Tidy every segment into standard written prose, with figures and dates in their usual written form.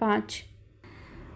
5।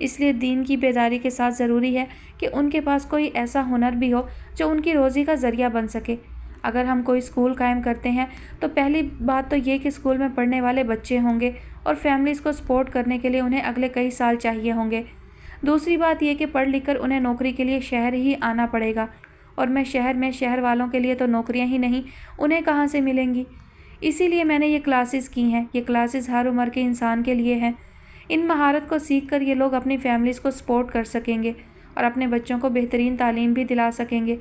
اس لیے دین کی بیداری کے ساتھ ضروری ہے کہ ان کے پاس کوئی ایسا ہنر بھی ہو جو ان کی روزی کا ذریعہ بن سکے۔ اگر ہم کوئی اسکول قائم کرتے ہیں تو پہلی بات تو یہ کہ اسکول میں پڑھنے والے بچے ہوں گے اور فیملیز کو سپورٹ کرنے کے لیے انہیں اگلے کئی سال چاہیے ہوں گے۔ دوسری بات یہ کہ پڑھ لکھ کر انہیں نوکری کے لیے شہر ہی آنا پڑے گا، اور شہر والوں کے لیے تو نوکریاں ہی نہیں، انہیں کہاں سے ملیں گی؟ اسی لیے میں نے یہ کلاسز کی ہیں۔ یہ کلاسز ہر عمر کے انسان کے لیے ہیں۔ ان مہارت کو سیکھ کر یہ لوگ اپنی فیملیز کو سپورٹ کر سکیں گے اور اپنے بچوں کو بہترین تعلیم بھی دلا سکیں گے۔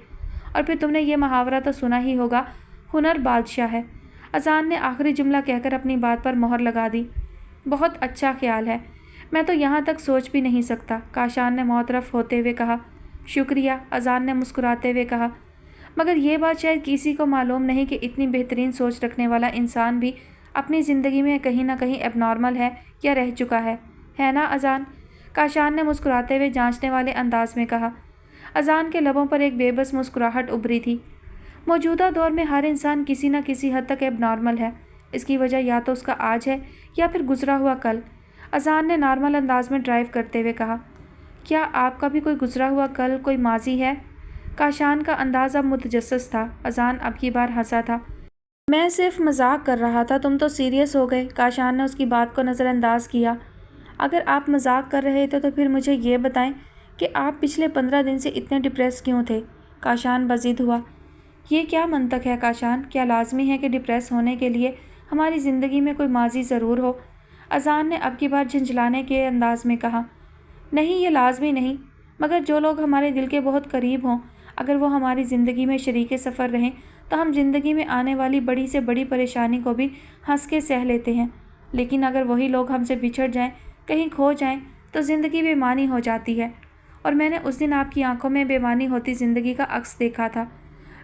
اور پھر تم نے یہ محاورہ تو سنا ہی ہوگا، ہنر بادشاہ ہے۔ اذان نے آخری جملہ کہہ کر اپنی بات پر مہر لگا دی۔ بہت اچھا خیال ہے، میں تو یہاں تک سوچ بھی نہیں سکتا، کاشان نے معترف ہوتے ہوئے کہا۔ شکریہ، اذان نے مسکراتے ہوئے کہا، مگر یہ بات شاید کسی کو معلوم نہیں کہ اتنی بہترین سوچ رکھنے والا انسان بھی اپنی زندگی میں کہیں نہ کہیں ایب نارمل ہے یا رہ چکا ہے نا اذان؟ کاشان نے مسکراتے ہوئے جانچنے والے انداز میں کہا۔ اذان کے لبوں پر ایک بے بس مسکراہٹ ابھری تھی۔ موجودہ دور میں ہر انسان کسی نہ کسی حد تک ایب نارمل ہے۔ اس کی وجہ یا تو اس کا آج ہے یا پھر گزرا ہوا کل۔ اذان نے نارمل انداز میں ڈرائیو کرتے ہوئے کہا۔ کیا آپ کا بھی کوئی گزرا ہوا کل، کوئی ماضی ہے؟ کاشان کا انداز اب متجسس تھا۔ اذان اب کی بار ہنسا تھا۔ میں صرف مذاق کر رہا تھا، تم تو سیریس ہو گئے۔ کاشان نے اس کی بات کو نظر انداز کیا۔ اگر آپ مذاق کر رہے تھے تو پھر مجھے یہ بتائیں کہ آپ پچھلے 15 دن سے اتنے ڈپریس کیوں تھے؟ کاشان بزد ہوا۔ یہ کیا منطق ہے کاشان؟ کیا لازمی ہے کہ ڈپریس ہونے کے لیے ہماری زندگی میں کوئی ماضی ضرور ہو؟ اذان نے اب کی بار جھنجھلانے کے انداز میں کہا۔ نہیں، یہ لازمی نہیں، مگر جو لوگ ہمارے دل کے بہت قریب ہوں، اگر وہ ہماری زندگی میں شریک سفر رہیں تو ہم زندگی میں آنے والی بڑی سے بڑی پریشانی کو بھی ہنس کے سہ لیتے ہیں۔ لیکن اگر وہی لوگ ہم سے بچھڑ جائیں، کہیں کھو جائیں تو زندگی بے معنی ہو جاتی ہے، اور میں نے اس دن آپ کی آنکھوں میں بے معنی ہوتی زندگی کا عکس دیکھا تھا۔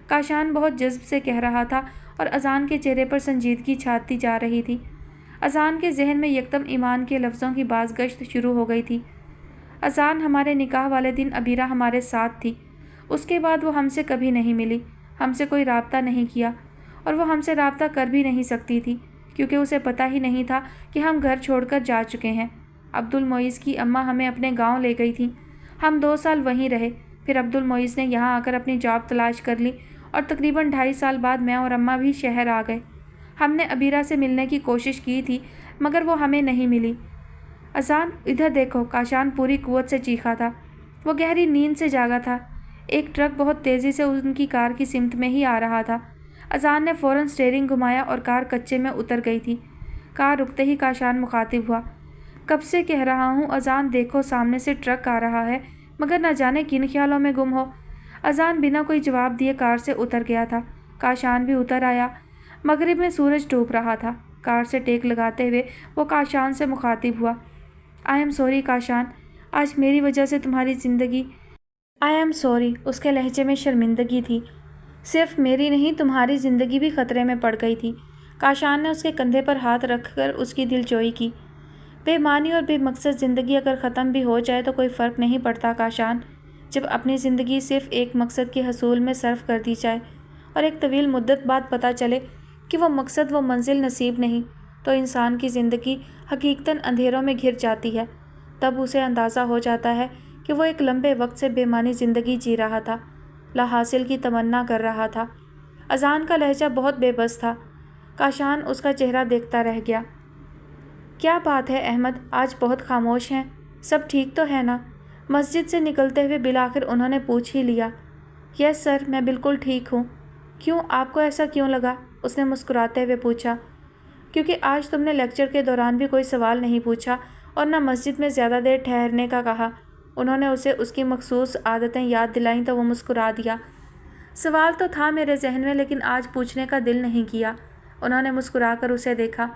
کاشان بہت جذب سے کہہ رہا تھا اور اذان کے چہرے پر سنجیدگی چھاتی جا رہی تھی۔ اذان کے ذہن میں یکدم ایمان کے لفظوں کی بازگشت شروع ہو گئی تھی۔ اذان، ہمارے نکاح والے دن ابیرہ ہمارے ساتھ تھی، اس کے بعد وہ ہم سے کبھی نہیں ملی، ہم سے کوئی رابطہ نہیں کیا، اور وہ ہم سے رابطہ کر بھی نہیں سکتی تھی کیونکہ اسے پتہ ہی نہیں تھا کہ ہم گھر چھوڑ کر جا چکے ہیں۔ عبدالمعیز کی اماں ہمیں اپنے گاؤں لے گئی تھیں، ہم 2 سال وہیں رہے، پھر عبدالمعیز نے یہاں آ کر اپنی جاب تلاش کر لی اور تقریباً 2.5 سال بعد میں اور اماں بھی شہر آ گئے۔ ہم نے ابیرہ سے ملنے کی کوشش کی تھی مگر وہ ہمیں نہیں ملی۔ اذان، ادھر دیکھو، کاشان پوری قوت سے چیخا تھا۔ وہ گہری نیند سے جاگا تھا۔ ایک ٹرک بہت تیزی سے ان کی کار کی سمت میں ہی آ رہا تھا۔ اذان نے فوراً سٹیئرنگ گھمایا اور کار کچے میں اتر گئی تھی۔ کار رکتے ہی کاشان مخاطب ہوا۔ کب سے کہہ رہا ہوں اذان، دیکھو سامنے سے ٹرک آ رہا ہے، مگر نہ جانے کن خیالوں میں گم ہو۔ اذان بنا کوئی جواب دیے کار سے اتر گیا تھا۔ کاشان بھی اتر آیا۔ مغرب میں سورج ڈوب رہا تھا۔ کار سے ٹیک لگاتے ہوئے وہ کاشان سے مخاطب ہوا۔ آئی ایم سوری کاشان، آج میری وجہ سے تمہاری زندگی۔ آئی ایم سوری، اس کے لہجے میں شرمندگی تھی۔ صرف میری نہیں، تمہاری زندگی بھی خطرے میں پڑ گئی تھی۔ کاشان نے اس کے کندھے پر ہاتھ رکھ کر اس کی دلجوئی کی۔ بے معنی اور بے مقصد زندگی اگر ختم بھی ہو جائے تو کوئی فرق نہیں پڑتا کاشان، جب اپنی زندگی صرف ایک مقصد کے حصول میں صرف کر دی جائے اور ایک طویل مدت بعد پتہ چلے کہ وہ مقصد، وہ منزل نصیب نہیں، تو انسان کی زندگی حقیقتاً اندھیروں میں گھر جاتی ہے۔ تب اسے اندازہ ہو جاتا ہے کہ وہ ایک لمبے وقت سے بے معنی زندگی جی رہا تھا، لا حاصل کی تمنا کر رہا تھا۔ اذان کا لہجہ بہت بے بس تھا۔ کاشان اس کا چہرہ دیکھتا رہ گیا۔ کیا بات ہے احمد، آج بہت خاموش ہیں، سب ٹھیک تو ہے نا؟ مسجد سے نکلتے ہوئے بالآخر انہوں نے پوچھ ہی لیا۔ یس سر، میں بالکل ٹھیک ہوں۔ کیوں، آپ کو ایسا کیوں لگا؟ اس نے مسکراتے ہوئے پوچھا۔ کیونکہ آج تم نے لیکچر کے دوران بھی کوئی سوال نہیں پوچھا اور نہ مسجد میں زیادہ دیر ٹھہرنے کا کہا۔ انہوں نے اسے اس کی مخصوص عادتیں یاد دلائیں تو وہ مسکرا دیا۔ سوال تو تھا میرے ذہن میں لیکن آج پوچھنے کا دل نہیں کیا۔ انہوں نے مسکرا کر اسے دیکھا۔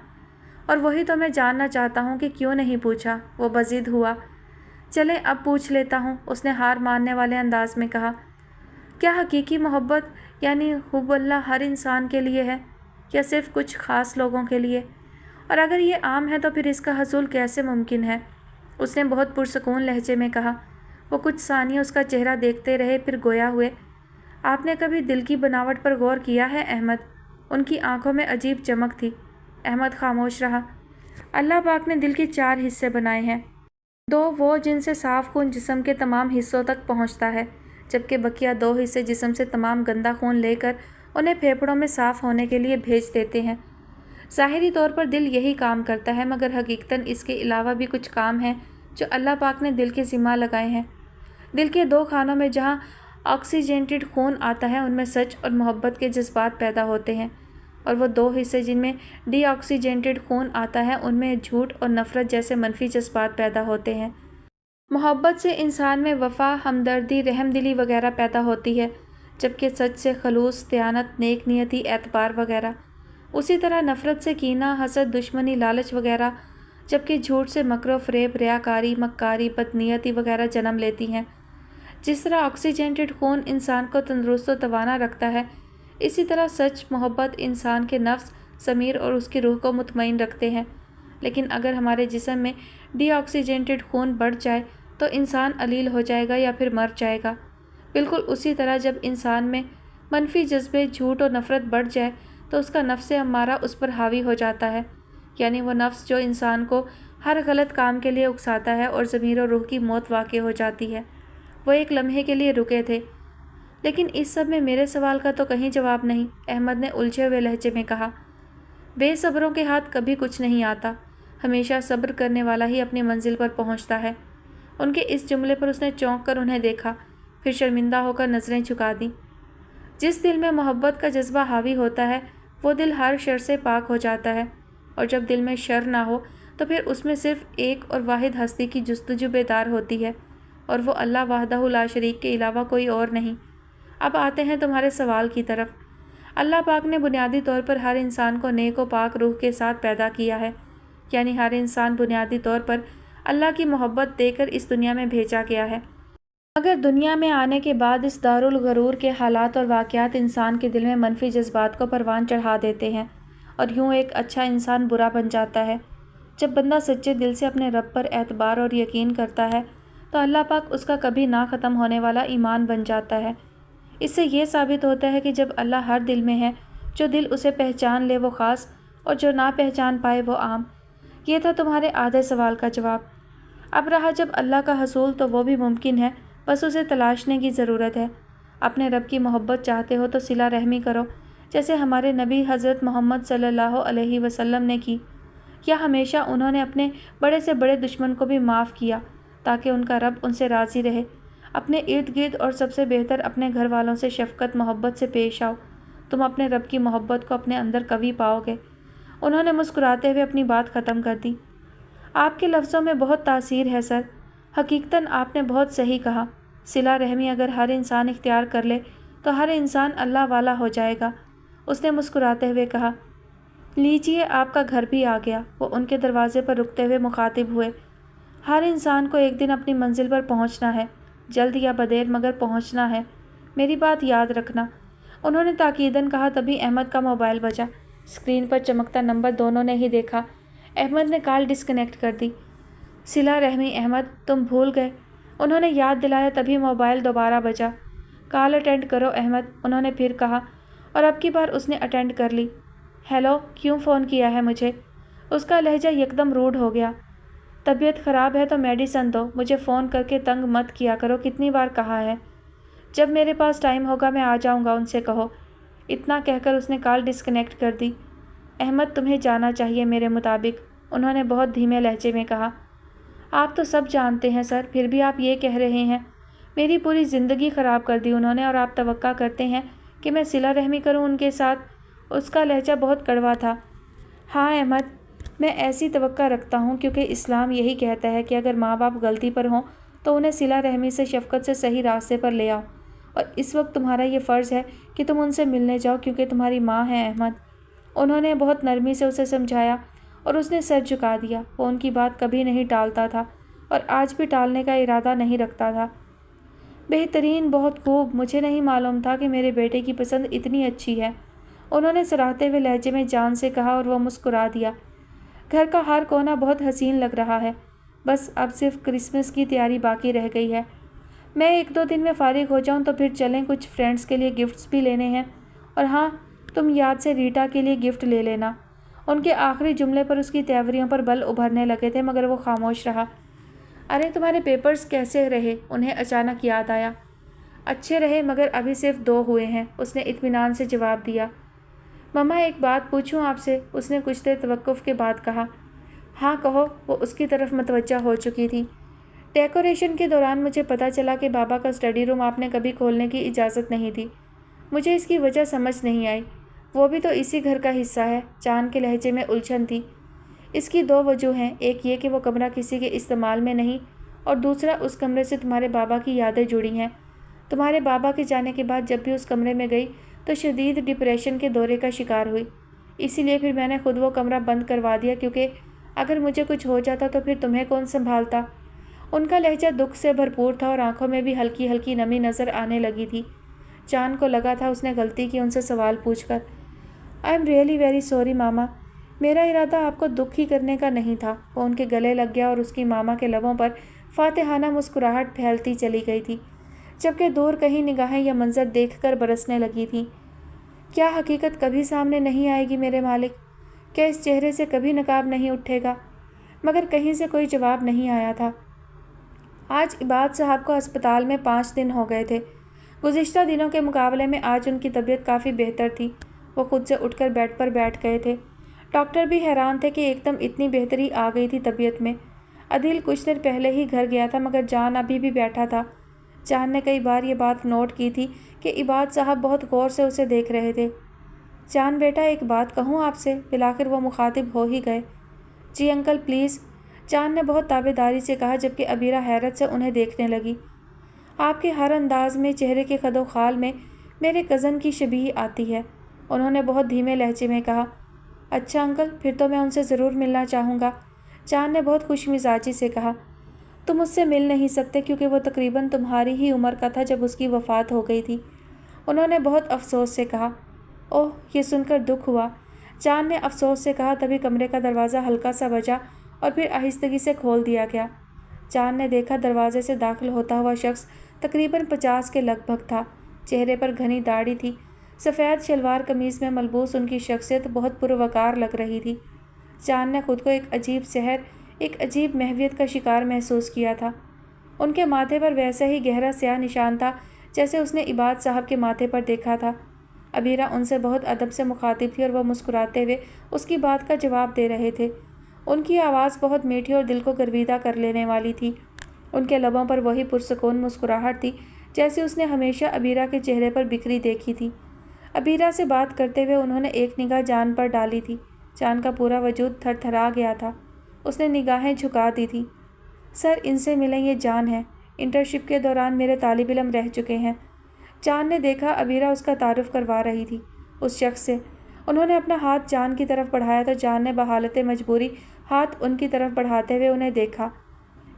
اور وہی تو میں جاننا چاہتا ہوں کہ کیوں نہیں پوچھا، وہ بزد ہوا۔ چلیں اب پوچھ لیتا ہوں، اس نے ہار ماننے والے انداز میں کہا۔ کیا حقیقی محبت یعنی حب اللہ ہر انسان کے لیے ہے یا صرف کچھ خاص لوگوں کے لیے؟ اور اگر یہ عام ہے تو پھر اس کا حصول کیسے ممکن ہے؟ اس نے بہت پرسکون لہجے میں کہا۔ وہ کچھ ثانیے اس کا چہرہ دیکھتے رہے، پھر گویا ہوئے۔ آپ نے کبھی دل کی بناوٹ پر غور کیا ہے احمد؟ ان کی آنکھوں میں عجیب چمک تھی۔ احمد خاموش رہا۔ اللہ پاک نے دل کے 4 حصے بنائے ہیں۔ دو وہ جن سے صاف خون جسم کے تمام حصوں تک پہنچتا ہے، جبکہ بقیہ دو حصے جسم سے تمام گندا خون لے کر انہیں پھیپھڑوں میں صاف ہونے کے لیے بھیج دیتے ہیں۔ ظاہری طور پر دل یہی کام کرتا ہے، مگر حقیقتاً اس کے علاوہ بھی کچھ کام ہیں جو اللہ پاک نے دل کے ذمہ لگائے ہیں۔ دل کے دو خانوں میں جہاں آکسیجنیٹڈ خون آتا ہے ان میں سچ اور محبت کے جذبات پیدا ہوتے ہیں، اور وہ دو حصے جن میں ڈی آکسیجنیٹڈ خون آتا ہے ان میں جھوٹ اور نفرت جیسے منفی جذبات پیدا ہوتے ہیں۔ محبت سے انسان میں وفا، ہمدردی، رحم دلی وغیرہ پیدا ہوتی ہے، جبکہ سچ سے خلوص، دیانت، نیک نیتی، اعتبار وغیرہ۔ اسی طرح نفرت سے کینہ، حسد، دشمنی، لالچ وغیرہ، جبکہ جھوٹ سے مکر و فریب، ریاکاری، مکاری، بدنیتی وغیرہ جنم لیتی ہیں۔ جس طرح آکسیجنیٹڈ خون انسان کو تندرست و توانا رکھتا ہے، اسی طرح سچ، محبت انسان کے نفس، ضمیر اور اس کی روح کو مطمئن رکھتے ہیں۔ لیکن اگر ہمارے جسم میں ڈی آکسیجنیٹڈ خون بڑھ جائے تو انسان علیل ہو جائے گا یا پھر مر جائے گا۔ بالکل اسی طرح جب انسان میں منفی جذبے، جھوٹ اور نفرت بڑھ جائے تو اس کا نفس امارہ اس پر حاوی ہو جاتا ہے، یعنی وہ نفس جو انسان کو ہر غلط کام کے لیے اکساتا ہے، اور ضمیر و روح کی موت واقع ہو جاتی ہے۔ وہ ایک لمحے کے لیے رکے تھے۔ لیکن اس سب میں میرے سوال کا تو کہیں جواب نہیں، احمد نے الجھے ہوئے لہجے میں کہا۔ بے صبروں کے ہاتھ کبھی کچھ نہیں آتا، ہمیشہ صبر کرنے والا ہی اپنی منزل پر پہنچتا ہے۔ ان کے اس جملے پر اس نے چونک کر انہیں دیکھا، پھر شرمندہ ہو کر نظریں جھکا دیں۔ جس دل میں محبت کا جذبہ حاوی ہوتا ہے وہ دل ہر شر سے پاک ہو جاتا ہے، اور جب دل میں شر نہ ہو تو پھر اس میں صرف ایک اور واحد ہستی کی جستجو بیدار ہوتی ہے، اور وہ اللہ وحدہ لا شریک کے علاوہ کوئی اور نہیں۔ اب آتے ہیں تمہارے سوال کی طرف۔ اللہ پاک نے بنیادی طور پر ہر انسان کو نیک و پاک روح کے ساتھ پیدا کیا ہے، یعنی ہر انسان بنیادی طور پر اللہ کی محبت دے کر اس دنیا میں بھیجا گیا ہے۔ مگر دنیا میں آنے کے بعد اس دارالغرور کے حالات اور واقعات انسان کے دل میں منفی جذبات کو پروان چڑھا دیتے ہیں، اور یوں ایک اچھا انسان برا بن جاتا ہے۔ جب بندہ سچے دل سے اپنے رب پر اعتبار اور یقین کرتا ہے تو اللہ پاک اس کا کبھی نہ ختم ہونے والا ایمان بن جاتا ہے۔ اس سے یہ ثابت ہوتا ہے کہ جب اللہ ہر دل میں ہے، جو دل اسے پہچان لے وہ خاص، اور جو نہ پہچان پائے وہ عام۔ یہ تھا تمہارے آدھے سوال کا جواب۔ اب رہا جب اللہ کا حصول تو وہ بھی ممکن ہے، بس اسے تلاشنے کی ضرورت ہے۔ اپنے رب کی محبت چاہتے ہو تو صلہ رحمی کرو، جیسے ہمارے نبی حضرت محمد صلی اللہ علیہ وسلم نے کی، یا ہمیشہ انہوں نے اپنے بڑے سے بڑے دشمن کو بھی معاف کیا تاکہ ان کا رب ان سے راضی رہے۔ اپنے ارد گرد اور سب سے بہتر اپنے گھر والوں سے شفقت محبت سے پیش آؤ، تم اپنے رب کی محبت کو اپنے اندر قوی پاؤ گے۔ انہوں نے مسکراتے ہوئے اپنی بات ختم کر دی۔ آپ کے لفظوں میں بہت تاثیر ہے سر، حقیقتاً آپ نے بہت صحیح کہا۔ صلہ رحمی اگر ہر انسان اختیار کر لے تو ہر انسان اللہ والا ہو جائے گا، اس نے مسکراتے ہوئے کہا۔ لیجیے آپ کا گھر بھی آ گیا، وہ ان کے دروازے پر رکتے ہوئے مخاطب ہوئے۔ ہر انسان کو ایک دن اپنی منزل پر پہنچنا ہے، جلد یا بدیر مگر پہنچنا ہے، میری بات یاد رکھنا، انہوں نے تاکیداً کہا۔ تبھی احمد کا موبائل بجا، اسکرین پر چمکتا نمبر دونوں نے ہی دیکھا۔ احمد نے کال ڈسکنیکٹ کر دی۔ صلہ رحمی احمد، تم بھول گئے، انہوں نے یاد دلایا۔ تبھی موبائل دوبارہ بجا۔ کال اٹینڈ کرو احمد، انہوں نے پھر کہا، اور اب کی بار اس نے اٹینڈ کر لی۔ ہیلو، کیوں فون کیا ہے مجھے؟ اس کا لہجہ یکدم روڈ ہو گیا۔ طبیعت خراب ہے تو میڈیسن دو، مجھے فون کر کے تنگ مت کیا کرو، کتنی بار کہا ہے۔ جب میرے پاس ٹائم ہوگا میں آ جاؤں گا، ان سے کہو۔ اتنا کہہ کر اس نے کال ڈسکنیکٹ کر دی۔ احمد تمہیں جانا چاہیے میرے مطابق، انہوں نے بہت دھیمے لہجے میں کہا۔ آپ تو سب جانتے ہیں سر، پھر بھی آپ یہ کہہ رہے ہیں؟ میری پوری زندگی خراب کر دی انہوں نے، اور آپ توقع کرتے ہیں کہ میں صلہ رحمی کروں ان کے ساتھ؟ اس کا لہجہ بہت کڑوا تھا۔ ہاں احمد، میں ایسی توقع رکھتا ہوں کیونکہ اسلام یہی کہتا ہے کہ اگر ماں باپ غلطی پر ہوں تو انہیں صلہ رحمی سے شفقت سے صحیح راستے پر لے آؤ، اور اس وقت تمہارا یہ فرض ہے کہ تم ان سے ملنے جاؤ کیونکہ تمہاری ماں ہے احمد، انہوں نے بہت نرمی سے اسے سمجھایا، اور اس نے سر جھکا دیا۔ وہ ان کی بات کبھی نہیں ٹالتا تھا اور آج بھی ٹالنے کا ارادہ نہیں رکھتا تھا۔ بہترین، بہت خوب، مجھے نہیں معلوم تھا کہ میرے بیٹے کی پسند اتنی اچھی ہے، انہوں نے سراہتے ہوئے لہجے میں جان سے کہا، اور وہ مسکرا دیا۔ گھر کا ہر کونا بہت حسین لگ رہا ہے، بس اب صرف کرسمس کی تیاری باقی رہ گئی ہے۔ میں 1-2 دن میں فارغ ہو جاؤں تو پھر چلیں، کچھ فرینڈز کے لیے گفٹس بھی لینے ہیں، اور ہاں تم یاد سے ریٹا کے لیے گفٹ لے لینا۔ ان کے آخری جملے پر اس کی تیوریوں پر بل ابھرنے لگے تھے مگر وہ خاموش رہا۔ ارے تمہارے پیپرز کیسے رہے؟ انہیں اچانک یاد آیا۔ اچھے رہے مگر ابھی صرف 2 ہوئے ہیں، اس نے اطمینان سے جواب دیا۔ مما ایک بات پوچھوں آپ سے؟ اس نے کچھ دیر توقف کے بعد کہا۔ ہاں کہو، وہ اس کی طرف متوجہ ہو چکی تھی۔ ڈیکوریشن کے دوران مجھے پتہ چلا کہ بابا کا اسٹڈی روم آپ نے کبھی کھولنے کی اجازت نہیں دی۔ مجھے اس کی وجہ سمجھ نہیں آئی۔ وہ بھی تو اسی گھر کا حصہ ہے۔ چاند کے لہجے میں الجھن تھی۔ اس کی 2 وجوہ ہیں، ایک یہ کہ وہ کمرہ کسی کے استعمال میں نہیں، اور دوسرا اس کمرے سے تمہارے بابا کی یادیں جڑی ہیں۔ تمہارے بابا کے جانے کے بعد جب بھی اس کمرے میں گئی تو شدید ڈپریشن کے دورے کا شکار ہوئی۔ اسی لیے پھر میں نے خود وہ کمرہ بند کروا دیا، کیونکہ اگر مجھے کچھ ہو جاتا تو پھر تمہیں کون سنبھالتا؟ ان کا لہجہ دکھ سے بھرپور تھا اور آنکھوں میں بھی ہلکی ہلکی نمی نظر آنے لگی تھی۔ چاند کو لگا تھا اس نے غلطی کی ان سے سوال پوچھ کر۔ I am really very sorry mama, میرا ارادہ آپ کو دکھی کرنے کا نہیں تھا۔ وہ ان کے گلے لگ گیا اور اس کی ماما کے لبوں پر فاتحانہ مسکراہٹ پھیلتی چلی گئی تھی، جبکہ دور کہیں نگاہیں یہ منظر دیکھ کر برسنے لگی تھیں۔ کیا حقیقت کبھی سامنے نہیں آئے گی میرے مالک؟ کیا اس چہرے سے کبھی نقاب نہیں اٹھے گا؟ مگر کہیں سے کوئی جواب نہیں آیا تھا۔ آج عباد صاحب کو ہسپتال میں 5 دن ہو گئے تھے۔ گزشتہ دنوں کے مقابلے میں آج ان کی طبیعت کافی بہتر تھی۔ وہ خود سے اٹھ کر بیڈ پر بیٹھ گئے تھے۔ ڈاکٹر بھی حیران تھے کہ ایک دم اتنی بہتری آ گئی تھی طبیعت میں۔ عدیل کچھ دیر پہلے ہی گھر گیا تھا مگر جان ابھی بھی بیٹھا تھا۔ جان نے کئی بار یہ بات نوٹ کی تھی کہ عباد صاحب بہت غور سے اسے دیکھ رہے تھے۔ جان بیٹا ایک بات کہوں آپ سے؟ بالآخر وہ مخاطب ہو ہی گئے۔ جی انکل پلیز، جان نے بہت تابعداری سے کہا، جبکہ عبیرہ حیرت سے انہیں دیکھنے لگی۔ آپ کے ہر انداز میں، چہرے کے خد و خال میں میرے کزن کی شبیہ آتی ہے، انہوں نے بہت دھیمے لہجے میں کہا۔ اچھا انکل، پھر تو میں ان سے ضرور ملنا چاہوں گا، جان نے بہت خوش مزاجی سے کہا۔ تم اس سے مل نہیں سکتے کیونکہ وہ تقریباً تمہاری ہی عمر کا تھا جب اس کی وفات ہو گئی تھی، انہوں نے بہت افسوس سے کہا۔ اوہ، یہ سن کر دکھ ہوا، جان نے افسوس سے کہا۔ تبھی کمرے کا دروازہ ہلکا سا بجا اور پھر آہستگی سے کھول دیا گیا۔ جان نے دیکھا دروازے سے داخل ہوتا ہوا شخص تقریباً 50 کے لگ بھگ تھا۔ چہرے پر گھنی داڑھی تھی، سفید شلوار قمیض میں ملبوس ان کی شخصیت بہت پروقار لگ رہی تھی۔ جان نے خود کو ایک عجیب سحر، ایک عجیب محویت کا شکار محسوس کیا تھا۔ ان کے ماتھے پر ویسا ہی گہرا سیاہ نشان تھا جیسے اس نے عباد صاحب کے ماتھے پر دیکھا تھا۔ عبیرہ ان سے بہت ادب سے مخاطب تھی اور وہ مسکراتے ہوئے اس کی بات کا جواب دے رہے تھے۔ ان کی آواز بہت میٹھی اور دل کو گرویدہ کر لینے والی تھی۔ ان کے لبوں پر وہی پرسکون مسکراہٹ تھی جیسے اس نے ہمیشہ عبیرہ کے چہرے پر بکھری دیکھی تھی۔ عبیرہ سے بات کرتے ہوئے انہوں نے ایک نگاہ جان پر ڈالی تھی۔ جان کا پورا وجود تھر تھرا گیا تھا۔ اس نے نگاہیں جھکا دی تھی۔ سر، ان سے ملیں، یہ جان ہے، انٹرنشپ کے دوران میرے طالب علم رہ چکے ہیں۔ جان نے دیکھا عبیرہ اس کا تعارف کروا رہی تھی اس شخص سے۔ انہوں نے اپنا ہاتھ جان کی طرف بڑھایا تو جان نے بحالت مجبوری ہاتھ ان کی طرف بڑھاتے ہوئے انہیں دیکھا۔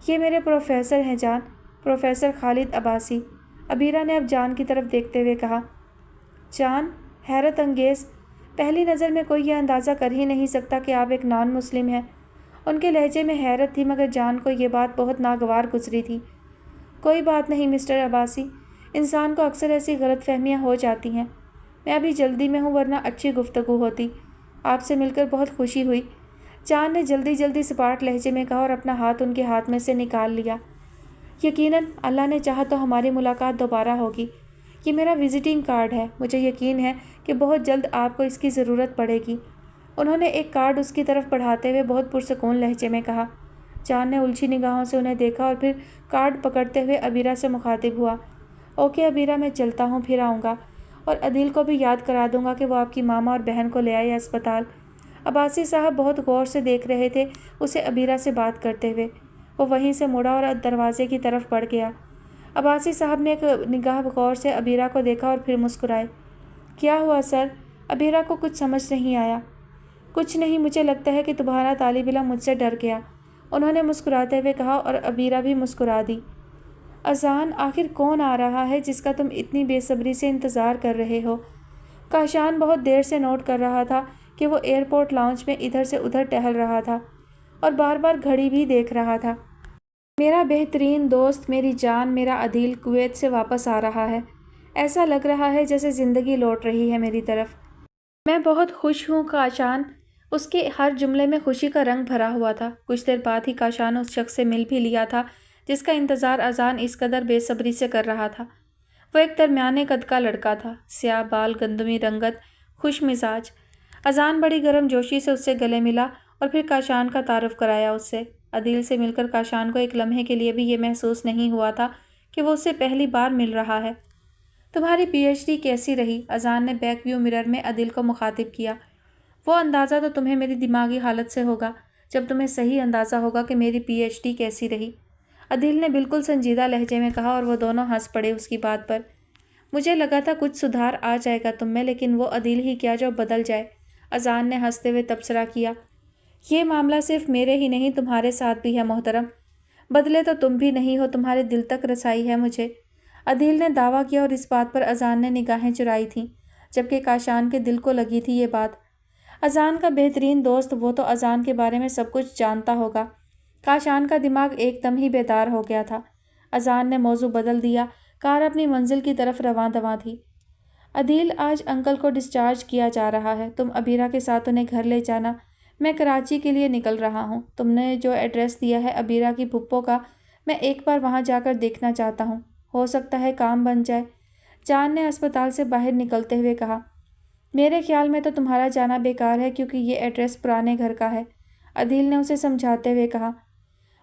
یہ میرے پروفیسر ہیں جان، پروفیسر خالد عباسی، عبیرہ نے اب جان کی طرف دیکھتے ہوئے کہا۔ جان، حیرت انگیز، پہلی نظر میں کوئی یہ اندازہ کر ہی نہیں سکتا کہ آپ ایک نان مسلم ہیں۔ ان کے لہجے میں حیرت تھی مگر جان کو یہ بات بہت ناگوار گزری تھی۔ کوئی بات نہیں مسٹر عباسی، انسان کو اکثر ایسی غلط فہمیاں ہو جاتی ہیں۔ میں ابھی جلدی میں ہوں ورنہ اچھی گفتگو ہوتی۔ آپ سے مل کر بہت خوشی ہوئی، جان نے جلدی سپاٹ لہجے میں کہا اور اپنا ہاتھ ان کے ہاتھ میں سے نکال لیا۔ یقیناً اللہ نے چاہا تو ہماری ملاقات دوبارہ ہوگی۔ یہ میرا وزٹنگ کارڈ ہے، مجھے یقین ہے کہ بہت جلد آپ کو اس کی ضرورت پڑے گی، انہوں نے ایک کارڈ اس کی طرف بڑھاتے ہوئے بہت پرسکون لہجے میں کہا۔ جان نے الجھی نگاہوں سے انہیں دیکھا اور پھر کارڈ پکڑتے ہوئے عبیرہ سے مخاطب ہوا۔ اوکے عبیرہ، میں چلتا ہوں، پھر آؤں گا، اور عدیل کو بھی یاد کرا دوں گا کہ وہ آپ کی ماما اور بہن کو لے آئے اسپتال۔ عباسی صاحب بہت غور سے دیکھ رہے تھے اسے عبیرہ سے بات کرتے ہوئے۔ وہ وہیں سے مڑا اور دروازے کی طرف بڑھ گیا۔ عباسی صاحب نے ایک نگاہ غور سے عبیرہ کو دیکھا اور پھر مسکرائے۔ کیا ہوا سر؟ عبیرہ کو کچھ سمجھ نہیں آیا۔ کچھ نہیں، مجھے لگتا ہے کہ تمہارا طالب علم مجھ سے ڈر گیا، انہوں نے مسکراتے ہوئے کہا اور عبیرہ بھی مسکرا دی۔ اذان، آخر کون آ رہا ہے جس کا تم اتنی بے صبری سے انتظار کر رہے ہو؟ کاشان بہت دیر سے نوٹ کر رہا تھا کہ وہ ایئرپورٹ لاؤنج میں ادھر سے ادھر ٹہل رہا تھا اور بار بار گھڑی بھی دیکھ رہا تھا۔ میرا بہترین دوست، میری جان، میرا عدیل کویت سے واپس آ رہا ہے۔ ایسا لگ رہا ہے جیسے زندگی لوٹ رہی ہے میری طرف۔ میں بہت خوش ہوں کاشان، اس کے ہر جملے میں خوشی کا رنگ بھرا ہوا تھا۔ کچھ دیر بعد ہی کاشان اس شخص سے مل بھی لیا تھا جس کا انتظار اذان اس قدر بے صبری سے کر رہا تھا۔ وہ ایک درمیانے قد کا لڑکا تھا، سیاہ بال، گندمی رنگت، خوش مزاج۔ اذان بڑی گرم جوشی سے اس سے گلے ملا اور پھر کاشان کا تعارف کرایا اس سے۔ عدیل سے مل کر کاشان کو ایک لمحے کے لیے بھی یہ محسوس نہیں ہوا تھا کہ وہ اس سے پہلی بار مل رہا ہے۔ تمہاری پی ایچ ڈی کیسی رہی؟ اذان نے بیک ویو مرر میں عدیل کو مخاطب کیا۔ وہ اندازہ تو تمہیں میری دماغی حالت سے ہوگا جب تمہیں صحیح اندازہ ہوگا کہ میری پی ایچ ڈی کیسی رہی، عدیل نے بالکل سنجیدہ لہجے میں کہا، اور وہ دونوں ہنس پڑے اس کی بات پر۔ مجھے لگا تھا کچھ سدھار آ جائے گا تم میں، لیکن وہ عدیل ہی کیا جو بدل جائے، اذان نے ہنستے ہوئے تبصرہ کیا۔ یہ معاملہ صرف میرے ہی نہیں تمہارے ساتھ بھی ہے محترم، بدلے تو تم بھی نہیں ہو، تمہارے دل تک رسائی ہے مجھے، عدیل نے دعویٰ کیا، اور اس بات پر اذان نے نگاہیں چرائی تھیں جبکہ کاشان کے دل کو لگی تھی یہ بات۔ اذان کا بہترین دوست، وہ تو اذان کے بارے میں سب کچھ جانتا ہوگا۔ کاشان کا دماغ ایک دم ہی بیدار ہو گیا تھا۔ اذان نے موضوع بدل دیا، کار اپنی منزل کی طرف رواں دواں تھی۔ عدیل، آج انکل کو ڈسچارج کیا جا رہا ہے، تم ابیرہ کے ساتھ انہیں گھر لے جانا، میں کراچی کے لیے نکل رہا ہوں۔ تم نے جو ایڈریس دیا ہے ابیرہ کی پھپھو کا، میں ایک بار وہاں جا کر دیکھنا چاہتا ہوں، ہو سکتا ہے کام بن جائے، جان نے اسپتال سے باہر نکلتے ہوئے کہا۔ میرے خیال میں تو تمہارا جانا بیکار ہے کیونکہ یہ ایڈریس پرانے گھر کا ہے، عدیل نے اسے سمجھاتے ہوئے کہا۔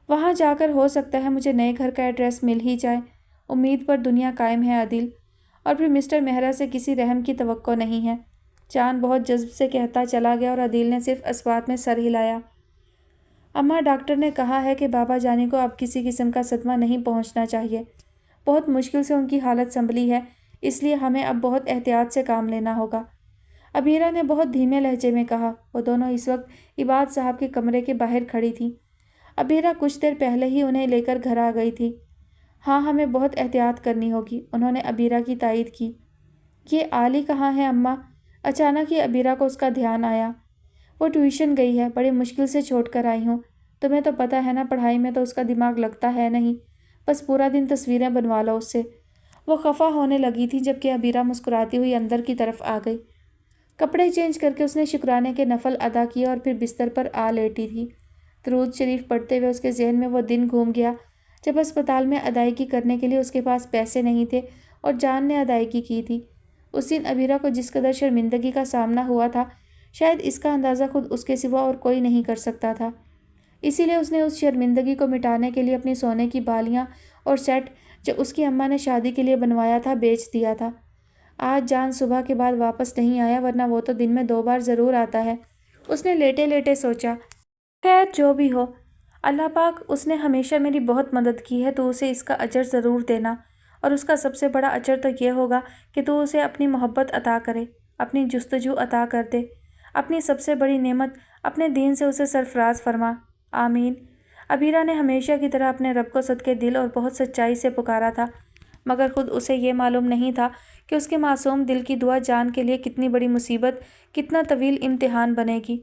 وہاں جا کر ہو سکتا ہے مجھے نئے گھر کا ایڈریس مل ہی جائے، امید پر دنیا قائم ہے عدیل، اور پھر مسٹر مہرا سے کسی رحم کی توقع نہیں ہے، جان بہت جذب سے کہتا چلا گیا، اور عدیل نے صرف اسبات میں سر ہلایا۔ اماں، ڈاکٹر نے کہا ہے کہ بابا جانی کو اب کسی قسم کا صدمہ نہیں پہنچنا چاہیے، بہت مشکل سے ان کی حالت سنبھلی ہے، اس لیے ہمیں اب بہت احتیاط سے کام لینا ہوگا، ابیرہ نے بہت دھیمے لہجے میں کہا۔ وہ دونوں اس وقت عباد صاحب کے کمرے کے باہر کھڑی تھیں۔ ابیرہ کچھ دیر پہلے ہی انہیں لے کر گھر آ گئی تھی۔ ہاں، ہمیں بہت احتیاط کرنی ہوگی، انہوں نے ابیرہ کی تائید کی۔ یہ آلی کہاں ہے اماں؟ اچانک ہی ابیرہ کو اس کا دھیان آیا۔ وہ ٹیوشن گئی ہے، بڑی مشکل سے چھوڑ کر آئی ہوں، تمہیں تو پتہ ہے نا پڑھائی میں تو اس کا دماغ لگتا ہے نہیں، بس پورا دن تصویریں بنوا لو اس سے۔ وہ خفا ہونے لگی تھی جبکہ ابیرہ مسکراتی ہوئی اندر کی طرف آ گئی۔ کپڑے چینج کر کے اس نے شکرانے کے نفل ادا کیے اور پھر بستر پر آ لیٹی تھی۔ درود شریف پڑھتے ہوئے اس کے ذہن میں وہ دن گھوم گیا جب اسپتال میں ادائیگی کرنے کے لیے اس کے پاس پیسے نہیں تھے اور جان نے ادائیگی کی تھی۔ اس دن ابیرہ کو جس قدر شرمندگی کا سامنا ہوا تھا، شاید اس کا اندازہ خود اس کے سوا اور کوئی نہیں کر سکتا تھا، اسی لیے اس نے اس شرمندگی کو مٹانے کے لیے اپنی سونے کی بالیاں اور سیٹ جو اس کی اماں نے شادی کے لیے بنوایا تھا بیچ دیا تھا۔ آج جان صبح کے بعد واپس نہیں آیا، ورنہ وہ تو دن میں 2 بار ضرور آتا ہے، اس نے لیٹے لیٹے سوچا۔ خیر جو بھی ہو، اللہ پاک، اس نے ہمیشہ میری بہت مدد کی ہے، تو اسے اس کا اجر ضرور دینا، اور اس کا سب سے بڑا اجر تو یہ ہوگا کہ تو اسے اپنی محبت عطا کرے، اپنی جستجو عطا کر دے، اپنی سب سے بڑی نعمت اپنے دین سے اسے سرفراز فرما، آمین۔ ابیرہ نے ہمیشہ کی طرح اپنے رب کو صدقے دل اور بہت سچائی سے پکارا تھا، مگر خود اسے یہ معلوم نہیں تھا کہ اس کے معصوم دل کی دعا جان کے لیے کتنی بڑی مصیبت، کتنا طویل امتحان بنے گی۔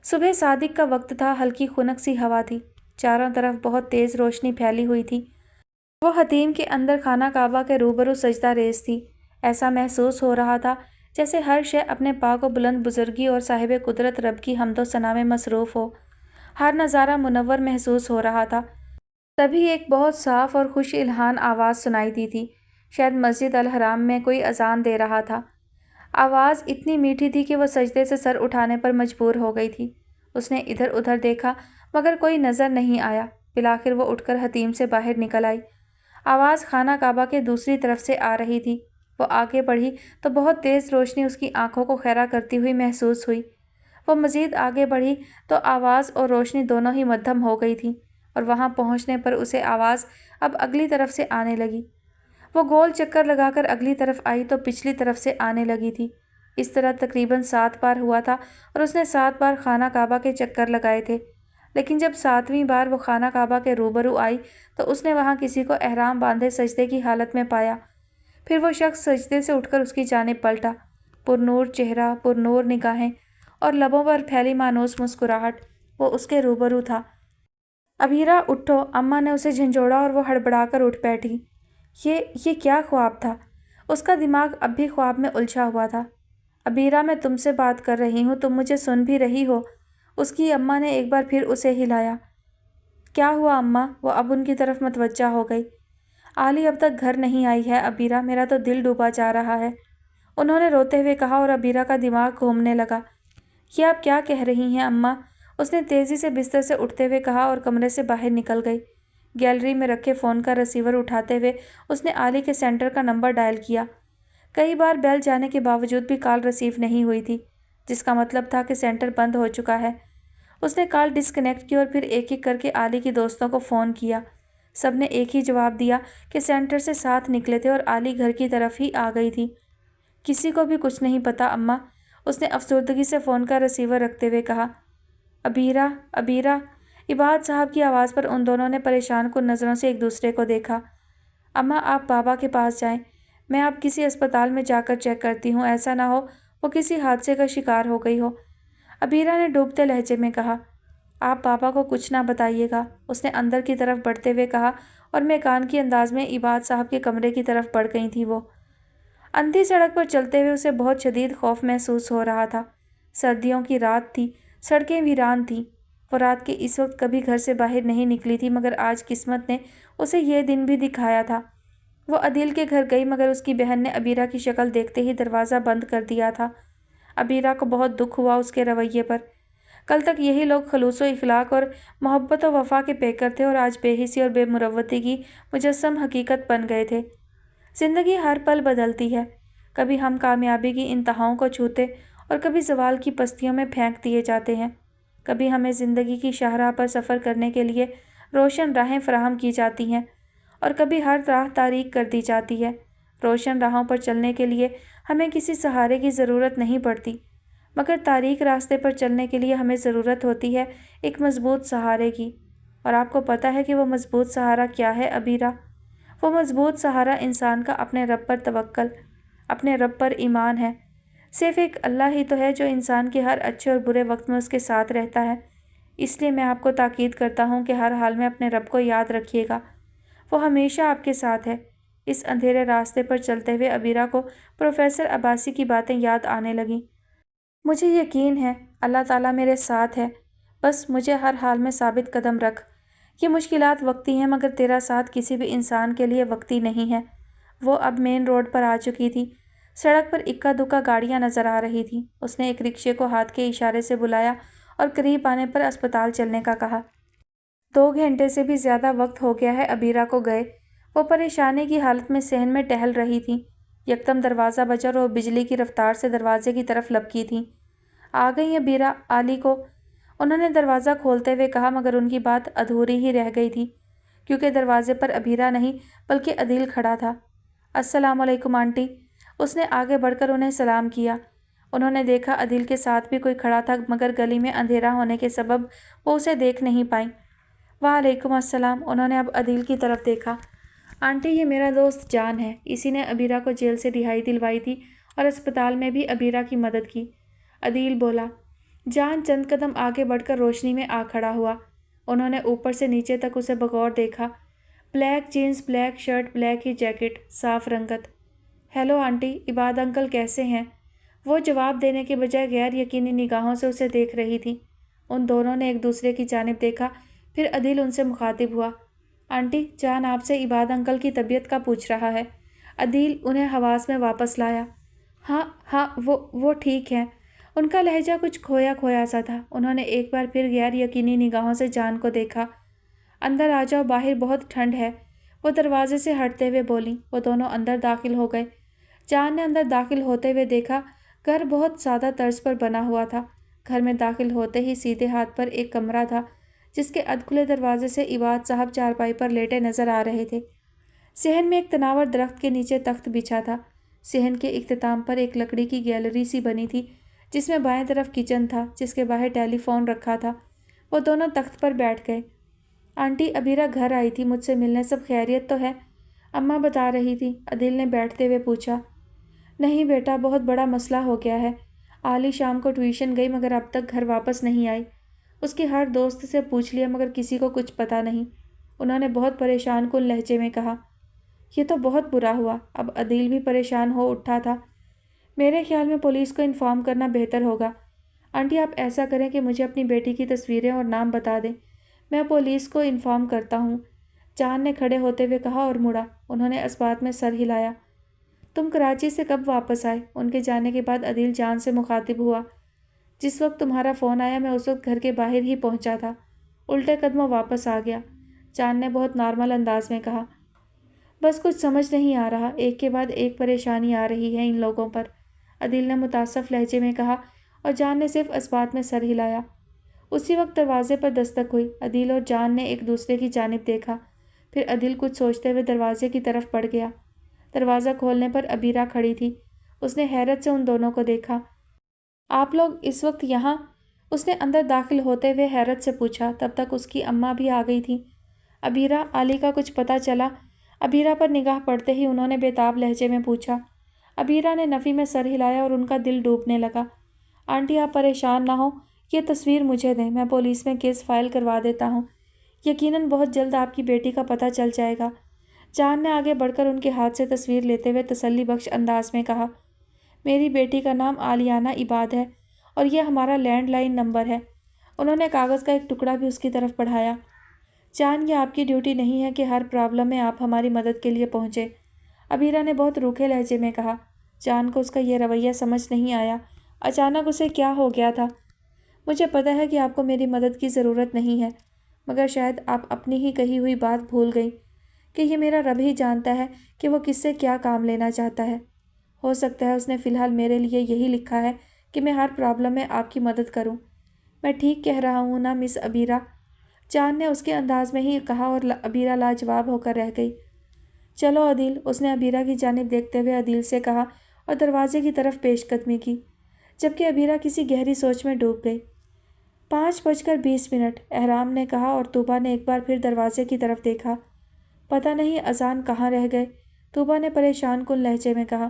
صبح صادق کا وقت تھا، ہلکی خنک سی ہوا تھی، چاروں طرف بہت تیز روشنی پھیلی ہوئی تھی۔ وہ حتیم کے اندر خانہ کعبہ کے روبرو سجدہ ریز تھی، ایسا محسوس ہو رہا تھا جیسے ہر شے اپنے پاک و بلند بزرگی اور صاحب قدرت رب کی حمد و ثنا میں مصروف ہو، ہر نظارہ منور محسوس ہو رہا تھا۔ تبھی ایک بہت صاف اور خوش الہان آواز سنائی دی تھی، شاید مسجد الحرام میں کوئی اذان دے رہا تھا۔ آواز اتنی میٹھی تھی کہ وہ سجدے سے سر اٹھانے پر مجبور ہو گئی تھی۔ اس نے ادھر ادھر دیکھا مگر کوئی نظر نہیں آیا، بالآخر وہ اٹھ کر حتیم سے باہر نکل آئی۔ آواز خانہ کعبہ کے دوسری طرف سے آ رہی تھی۔ وہ آگے بڑھی تو بہت تیز روشنی اس کی آنکھوں کو خیرہ کرتی ہوئی محسوس ہوئی۔ وہ مزید آگے بڑھی تو آواز اور روشنی دونوں ہی مدھم ہو گئی تھیں، اور وہاں پہنچنے پر اسے آواز اب اگلی طرف سے آنے لگی۔ وہ گول چکر لگا کر اگلی طرف آئی تو پچھلی طرف سے آنے لگی تھی۔ اس طرح تقریباً 7 بار ہوا تھا اور اس نے 7 بار خانہ کعبہ کے چکر لگائے تھے، لیکن جب 7ویں بار وہ خانہ کعبہ کے روبرو آئی تو اس نے وہاں کسی کو احرام باندھے سجدے کی حالت میں پایا۔ پھر وہ شخص سجدے سے اٹھ کر اس کی جانب پلٹا، پرنور چہرہ، پرنور نگاہیں اور لبوں پر پھیلی مانوس مسکراہٹ، وہ اس کے روبرو تھا۔ ابیرہ اٹھو، اماں نے اسے جھنجھوڑا اور وہ ہڑبڑا کر اٹھ بیٹھی۔ یہ کیا خواب تھا؟ اس کا دماغ اب بھی خواب میں الجھا ہوا تھا۔ ابیرہ میں تم سے بات کر رہی ہوں، تم مجھے سن بھی رہی ہو؟ اس کی اماں نے ایک بار پھر اسے ہلایا۔ کیا ہوا اماں؟ وہ اب ان کی طرف متوجہ ہو گئی۔ عالی اب تک گھر نہیں آئی ہے ابیرہ، میرا تو دل ڈوبا جا رہا ہے، انہوں نے روتے ہوئے کہا اور ابیرہ کا دماغ گھومنے لگا۔ یہ آپ کیا کہہ رہی ہیں اماں؟ اس نے تیزی سے بستر سے اٹھتے ہوئے کہا اور کمرے سے باہر نکل گئی۔ گیلری میں رکھے فون کا ریسیور اٹھاتے ہوئے اس نے عالی کے سینٹر کا نمبر ڈائل کیا۔ کئی بار بیل جانے کے باوجود بھی کال ریسیو نہیں ہوئی تھی، جس کا مطلب تھا کہ سینٹر بند ہو چکا ہے۔ اس نے کال ڈسکنیکٹ کی اور پھر ایک ایک کر کے عالی کی دوستوں کو فون کیا۔ سب نے ایک ہی جواب دیا کہ سینٹر سے ساتھ نکلے تھے اور عالی گھر کی طرف ہی آ گئی تھی۔ کسی کو بھی کچھ نہیں پتا اماں، اس نے افسردگی سے فون کا ریسیور رکھتے ہوئے کہا۔ ابیرہ، ابیرہ، عباد صاحب کی آواز پر ان دونوں نے پریشان کن نظروں سے ایک دوسرے کو دیکھا۔ اماں آپ بابا کے پاس جائیں، میں آپ کسی اسپتال میں جا کر چیک کرتی ہوں، ایسا نہ ہو وہ کسی حادثے کا شکار ہو گئی ہو، ابیرہ نے ڈوبتے لہجے میں کہا۔ آپ بابا کو کچھ نہ بتائیے گا، اس نے اندر کی طرف بڑھتے ہوئے کہا اور میکان کی انداز میں عباد صاحب کے کمرے کی طرف بڑھ گئی تھی وہ۔ اندھی سڑک پر چلتے ہوئے اسے بہت شدید خوف محسوس ہو رہا تھا۔ سردیوں کی رات تھی، سڑکیں ویران تھیں۔ وہ رات کے اس وقت کبھی گھر سے باہر نہیں نکلی تھی، مگر آج قسمت نے اسے یہ دن بھی دکھایا تھا۔ وہ عدیل کے گھر گئی مگر اس کی بہن نے ابیرہ کی شکل دیکھتے ہی دروازہ بند کر دیا تھا۔ ابیرہ کو بہت دکھ ہوا اس کے رویے پر۔ کل تک یہی لوگ خلوص و اخلاق اور محبت و وفا کے پیکر تھے اور آج بے حسی اور بے مروتی کی مجسم حقیقت بن گئے تھے۔ زندگی ہر پل بدلتی ہے، کبھی ہم کامیابی کی انتہاؤں کو چھوتے اور کبھی زوال کی پستیوں میں پھینک دیے جاتے ہیں۔ کبھی ہمیں زندگی کی شاہراہ پر سفر کرنے کے لیے روشن راہیں فراہم کی جاتی ہیں اور کبھی ہر راہ تاریک کر دی جاتی ہے۔ روشن راہوں پر چلنے کے لیے ہمیں کسی سہارے کی ضرورت نہیں پڑتی، مگر تاریک راستے پر چلنے کے لیے ہمیں ضرورت ہوتی ہے ایک مضبوط سہارے کی۔ اور آپ کو پتہ ہے کہ وہ مضبوط سہارا کیا ہے ابیرہ؟ وہ مضبوط سہارا انسان کا اپنے رب پر توکل، اپنے رب پر ایمان ہے۔ صرف ایک اللہ ہی تو ہے جو انسان کے ہر اچھے اور برے وقت میں اس کے ساتھ رہتا ہے۔ اس لیے میں آپ کو تاکید کرتا ہوں کہ ہر حال میں اپنے رب کو یاد رکھیے گا، وہ ہمیشہ آپ کے ساتھ ہے۔ اس اندھیرے راستے پر چلتے ہوئے ابیرہ کو پروفیسر عباسی کی باتیں یاد آنے لگیں۔ مجھے یقین ہے اللہ تعالیٰ میرے ساتھ ہے، بس مجھے ہر حال میں ثابت قدم رکھ۔ یہ مشکلات وقتی ہیں مگر تیرا ساتھ کسی بھی انسان کے لیے وقتی نہیں ہے۔ وہ اب مین روڈ پر آ چکی تھی۔ سڑک پر اکا دکا گاڑیاں نظر آ رہی تھیں۔ اس نے ایک رکشے کو ہاتھ کے اشارے سے بلایا اور قریب آنے پر اسپتال چلنے کا کہا۔ 2 گھنٹے سے بھی زیادہ وقت ہو گیا ہے ابیرہ کو گئے۔ وہ پریشانی کی حالت میں صحن میں ٹہل رہی تھی۔ یکدم دروازہ بجا اور وہ بجلی کی رفتار سے دروازے کی طرف لپکی تھیں۔ آ گئی ابیرہ، عالی کو انہوں نے دروازہ کھولتے ہوئے کہا، مگر ان کی بات ادھوری ہی رہ گئی تھی کیونکہ دروازے پر ابیرہ نہیں بلکہ عدیل کھڑا تھا۔ السلام علیکم آنٹی، اس نے آگے بڑھ کر انہیں سلام کیا۔ انہوں نے دیکھا عدیل کے ساتھ بھی کوئی کھڑا تھا مگر گلی میں اندھیرا ہونے کے سبب وہ اسے دیکھ نہیں پائیں۔ وعلیکم السلام، انہوں نے اب عدیل کی طرف دیکھا۔ آنٹی یہ میرا دوست جان ہے، اسی نے ابیرہ کو جیل سے رہائی دلوائی تھی اور اسپتال میں بھی ابیرہ کی مدد کی، عدیل بولا۔ جان چند قدم آگے بڑھ کر روشنی میں آ کھڑا ہوا۔ انہوں نے اوپر سے نیچے تک اسے بغور دیکھا۔ Black jeans, black shirt, black ہی جیکٹ، صاف رنگت۔ ہیلو آنٹی، عباد انکل کیسے ہیں؟ وہ جواب دینے کے بجائے غیر یقینی نگاہوں سے اسے دیکھ رہی تھی۔ ان دونوں نے ایک دوسرے کی جانب دیکھا، پھر عدیل ان سے مخاطب ہوا۔ آنٹی، جان آپ سے عباد انکل کی طبیعت کا پوچھ رہا ہے۔ عدیل انہیں حواس میں واپس لایا۔ ہاں وہ ٹھیک ہیں۔ ان کا لہجہ کچھ کھویا کھویا سا تھا۔ انہوں نے ایک بار پھر غیر یقینی نگاہوں سے جان کو دیکھا۔ اندر آ جاؤ، باہر بہت ٹھنڈ ہے، وہ دروازے سے ہٹتے ہوئے بولیں۔ وہ دونوں اندر داخل ہو گئے۔ جان نے اندر داخل ہوتے ہوئے دیکھا گھر بہت سادہ طرز پر بنا ہوا تھا۔ گھر میں داخل ہوتے ہی سیدھے ہاتھ پر ایک کمرہ تھا جس کے ادھکھلے دروازے سے عباد صاحب چارپائی پر لیٹے نظر آ رہے تھے۔ صحن میں ایک تناور درخت کے نیچے تخت بچھا تھا۔ صحن کے اختتام پر ایک لکڑی کی گیلری سی بنی تھی جس میں بائیں طرف کچن تھا جس کے باہر ٹیلی فون رکھا تھا۔ وہ دونوں تخت پر بیٹھ گئے۔ آنٹی، ابیرہ گھر آئی تھی مجھ سے ملنے، سب خیریت تو ہے؟ اماں بتا رہی تھی، عدیل نے بیٹھتے ہوئے پوچھا۔ نہیں بیٹا، بہت بڑا مسئلہ ہو گیا ہے۔ عالی شام کو ٹیوشن گئی مگر اب تک گھر واپس نہیں آئی۔ اس کی ہر دوست سے پوچھ لیا مگر کسی کو کچھ پتہ نہیں، انہوں نے بہت پریشان کن لہجے میں کہا۔ یہ تو بہت برا ہوا۔ اب عدیل بھی پریشان ہو اٹھا تھا۔ میرے خیال میں پولیس کو انفارم کرنا بہتر ہوگا۔ آنٹی آپ ایسا کریں کہ مجھے اپنی بیٹی کی تصویریں اور نام بتا دیں، میں پولیس کو انفارم کرتا ہوں، چاند نے کھڑے ہوتے ہوئے کہا اور مڑا۔ انہوں نے اس بات میں سر ہلایا۔ تم کراچی سے کب واپس آئے؟ ان کے جانے کے بعد عدیل جان سے مخاطب ہوا۔ جس وقت تمہارا فون آیا میں اس وقت گھر کے باہر ہی پہنچا تھا، الٹے قدموں واپس آ گیا، چاند نے بہت نارمل انداز میں کہا۔ بس کچھ سمجھ نہیں آ رہا، ایک کے بعد ایک پریشانی آ رہی ہے ان لوگوں پر، عدیل نے متاسف لہجے میں کہا اور جان نے صرف اس بات میں سر ہلایا۔ اسی وقت دروازے پر دستک ہوئی۔ عدیل اور جان نے ایک دوسرے کی جانب دیکھا، پھر عدیل کچھ سوچتے ہوئے دروازے کی طرف بڑھ گیا۔ دروازہ کھولنے پر عبیرہ کھڑی تھی۔ اس نے حیرت سے ان دونوں کو دیکھا۔ آپ لوگ اس وقت یہاں؟ اس نے اندر داخل ہوتے ہوئے حیرت سے پوچھا۔ تب تک اس کی اماں بھی آ گئی تھیں۔ عبیرہ، علی کا کچھ پتہ چلا؟ عبیرہ پر نگاہ پڑتے ہی انہوں نے بےتاب لہجے میں پوچھا۔ عبیرہ نے نفی میں سر ہلایا اور ان کا دل ڈوبنے لگا۔ آنٹی آپ پریشان نہ ہوں، یہ تصویر مجھے دیں، میں پولیس میں کیس فائل کروا دیتا ہوں، یقیناً بہت جلد آپ کی بیٹی کا پتہ چل جائے گا۔ جان نے آگے بڑھ کر ان کے ہاتھ سے تصویر لیتے ہوئے تسلی بخش انداز میں کہا۔ میری بیٹی کا نام عالیانہ عباد ہے اور یہ ہمارا لینڈ لائن نمبر ہے۔ انہوں نے کاغذ کا ایک ٹکڑا بھی اس کی طرف بڑھایا۔ جان، یہ آپ کی ڈیوٹی نہیں ہے کہ ہر پرابلم میں آپ ہماری مدد کے لیے پہنچے، عبیرہ نے بہت روکھے لہجے میں کہا۔ جان کو اس کا یہ رویہ سمجھ نہیں آیا۔ اچانک اسے کیا ہو گیا تھا؟ مجھے پتہ ہے کہ آپ کو میری مدد کی ضرورت نہیں ہے، مگر شاید آپ اپنی ہی کہی ہوئی بات بھول گئی کہ یہ میرا رب ہی جانتا ہے کہ وہ کس سے کیا کام لینا چاہتا ہے۔ ہو سکتا ہے اس نے فی الحال میرے لیے یہی لکھا ہے کہ میں ہر پرابلم میں آپ کی مدد کروں۔ میں ٹھیک کہہ رہا ہوں نا مس عبیرہ؟ جان نے اس کے انداز میں ہی کہا اور عبیرہ لاجواب ہو کر رہ گئی۔ چلو عدیل، اس نے عبیرہ کی جانب دیکھتے ہوئے عدیل سے کہا اور دروازے کی طرف پیش قدمی کی، جبکہ عبیرہ کسی گہری سوچ میں ڈوب گئی۔ 5:20 احرام نے کہا اور طوبا نے ایک بار پھر دروازے کی طرف دیکھا۔ پتہ نہیں اذان کہاں رہ گئے، طوبا نے پریشان کن لہجے میں کہا۔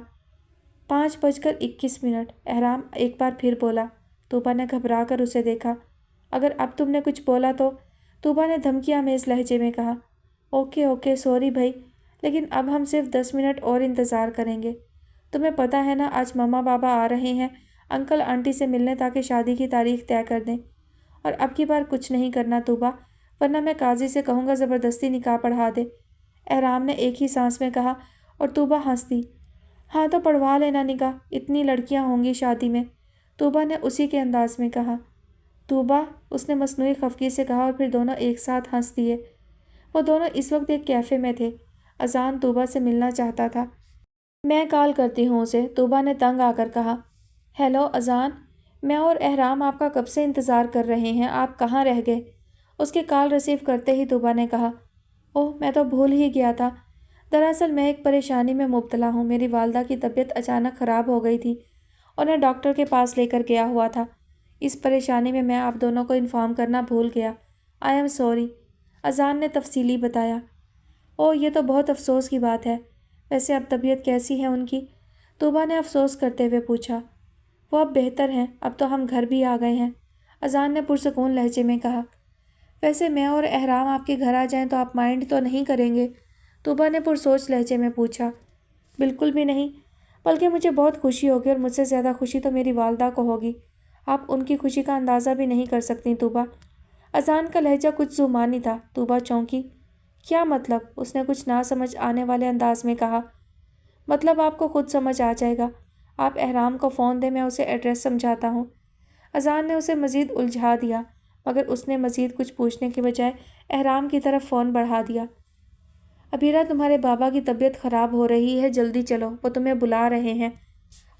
5:21 احرام ایک بار پھر بولا۔ طوبا نے گھبرا کر اسے دیکھا۔ اگر اب تم نے کچھ بولا تو، طوبا نے دھمکی آمیز لہجے میں کہا۔ اوکے سوری بھائی، لیکن اب ہم صرف 10 منٹ اور انتظار کریں گے۔ تمہیں پتہ ہے نا آج مما بابا آ رہے ہیں انکل آنٹی سے ملنے تاکہ شادی کی تاریخ طے کر دیں، اور اب کی بار کچھ نہیں کرنا طوبا، ورنہ میں قاضی سے کہوں گا زبردستی نکاح پڑھا دے، احرام نے ایک ہی سانس میں کہا اور طوبا ہنس دی۔ ہاں تو پڑھوا لینا نکاح، اتنی لڑکیاں ہوں گی شادی میں، طوبا نے اسی کے انداز میں کہا۔ طوبا، اس نے مصنوعی خفگی سے کہا اور پھر دونوں ایک ساتھ ہنس دیے۔ وہ دونوں اس وقت ایک کیفے میں تھے۔ اذان طوبا سے ملنا چاہتا تھا۔ میں کال کرتی ہوں اسے، طوبا نے تنگ آ کر کہا۔ ہیلو اذان، میں اور احرام آپ کا کب سے انتظار کر رہے ہیں، آپ کہاں رہ گئے؟ اس کے کال ریسیو کرتے ہی طوبا نے کہا۔ اوہ میں تو بھول ہی گیا تھا، دراصل میں ایک پریشانی میں مبتلا ہوں، میری والدہ کی طبیعت اچانک خراب ہو گئی تھی اور میں ڈاکٹر کے پاس لے کر گیا ہوا تھا، اس پریشانی میں آپ دونوں کو انفارم کرنا بھول گیا، آئی ایم سوری، اذان نے تفصیلی بتایا۔ اوہ یہ تو بہت افسوس کی بات ہے، ویسے اب طبیعت کیسی ہے ان کی؟ طوبا نے افسوس کرتے ہوئے پوچھا۔ وہ اب بہتر ہیں، اب تو ہم گھر بھی آ گئے ہیں، اذان نے پرسکون لہجے میں کہا۔ ویسے میں اور احرام آپ کے گھر آ جائیں تو آپ مائنڈ تو نہیں کریں گے؟ طوبا نے پرسوچ لہجے میں پوچھا۔ بالکل بھی نہیں، بلکہ مجھے بہت خوشی ہوگی اور مجھ سے زیادہ خوشی تو میری والدہ کو ہوگی، آپ ان کی خوشی کا اندازہ بھی نہیں کر سکتی طوبا۔ اذان کا لہجہ کچھ زبانی تھا۔ طوبا چونکی۔ کیا مطلب؟ اس نے کچھ نہ سمجھ آنے والے انداز میں کہا۔ مطلب آپ کو خود سمجھ آ جائے گا، آپ احرام کو فون دیں، میں اسے ایڈریس سمجھاتا ہوں۔ اذان نے اسے مزید الجھا دیا، مگر اس نے مزید کچھ پوچھنے کے بجائے احرام کی طرف فون بڑھا دیا۔ عبیرہ تمہارے بابا کی طبیعت خراب ہو رہی ہے، جلدی چلو، وہ تمہیں بلا رہے ہیں۔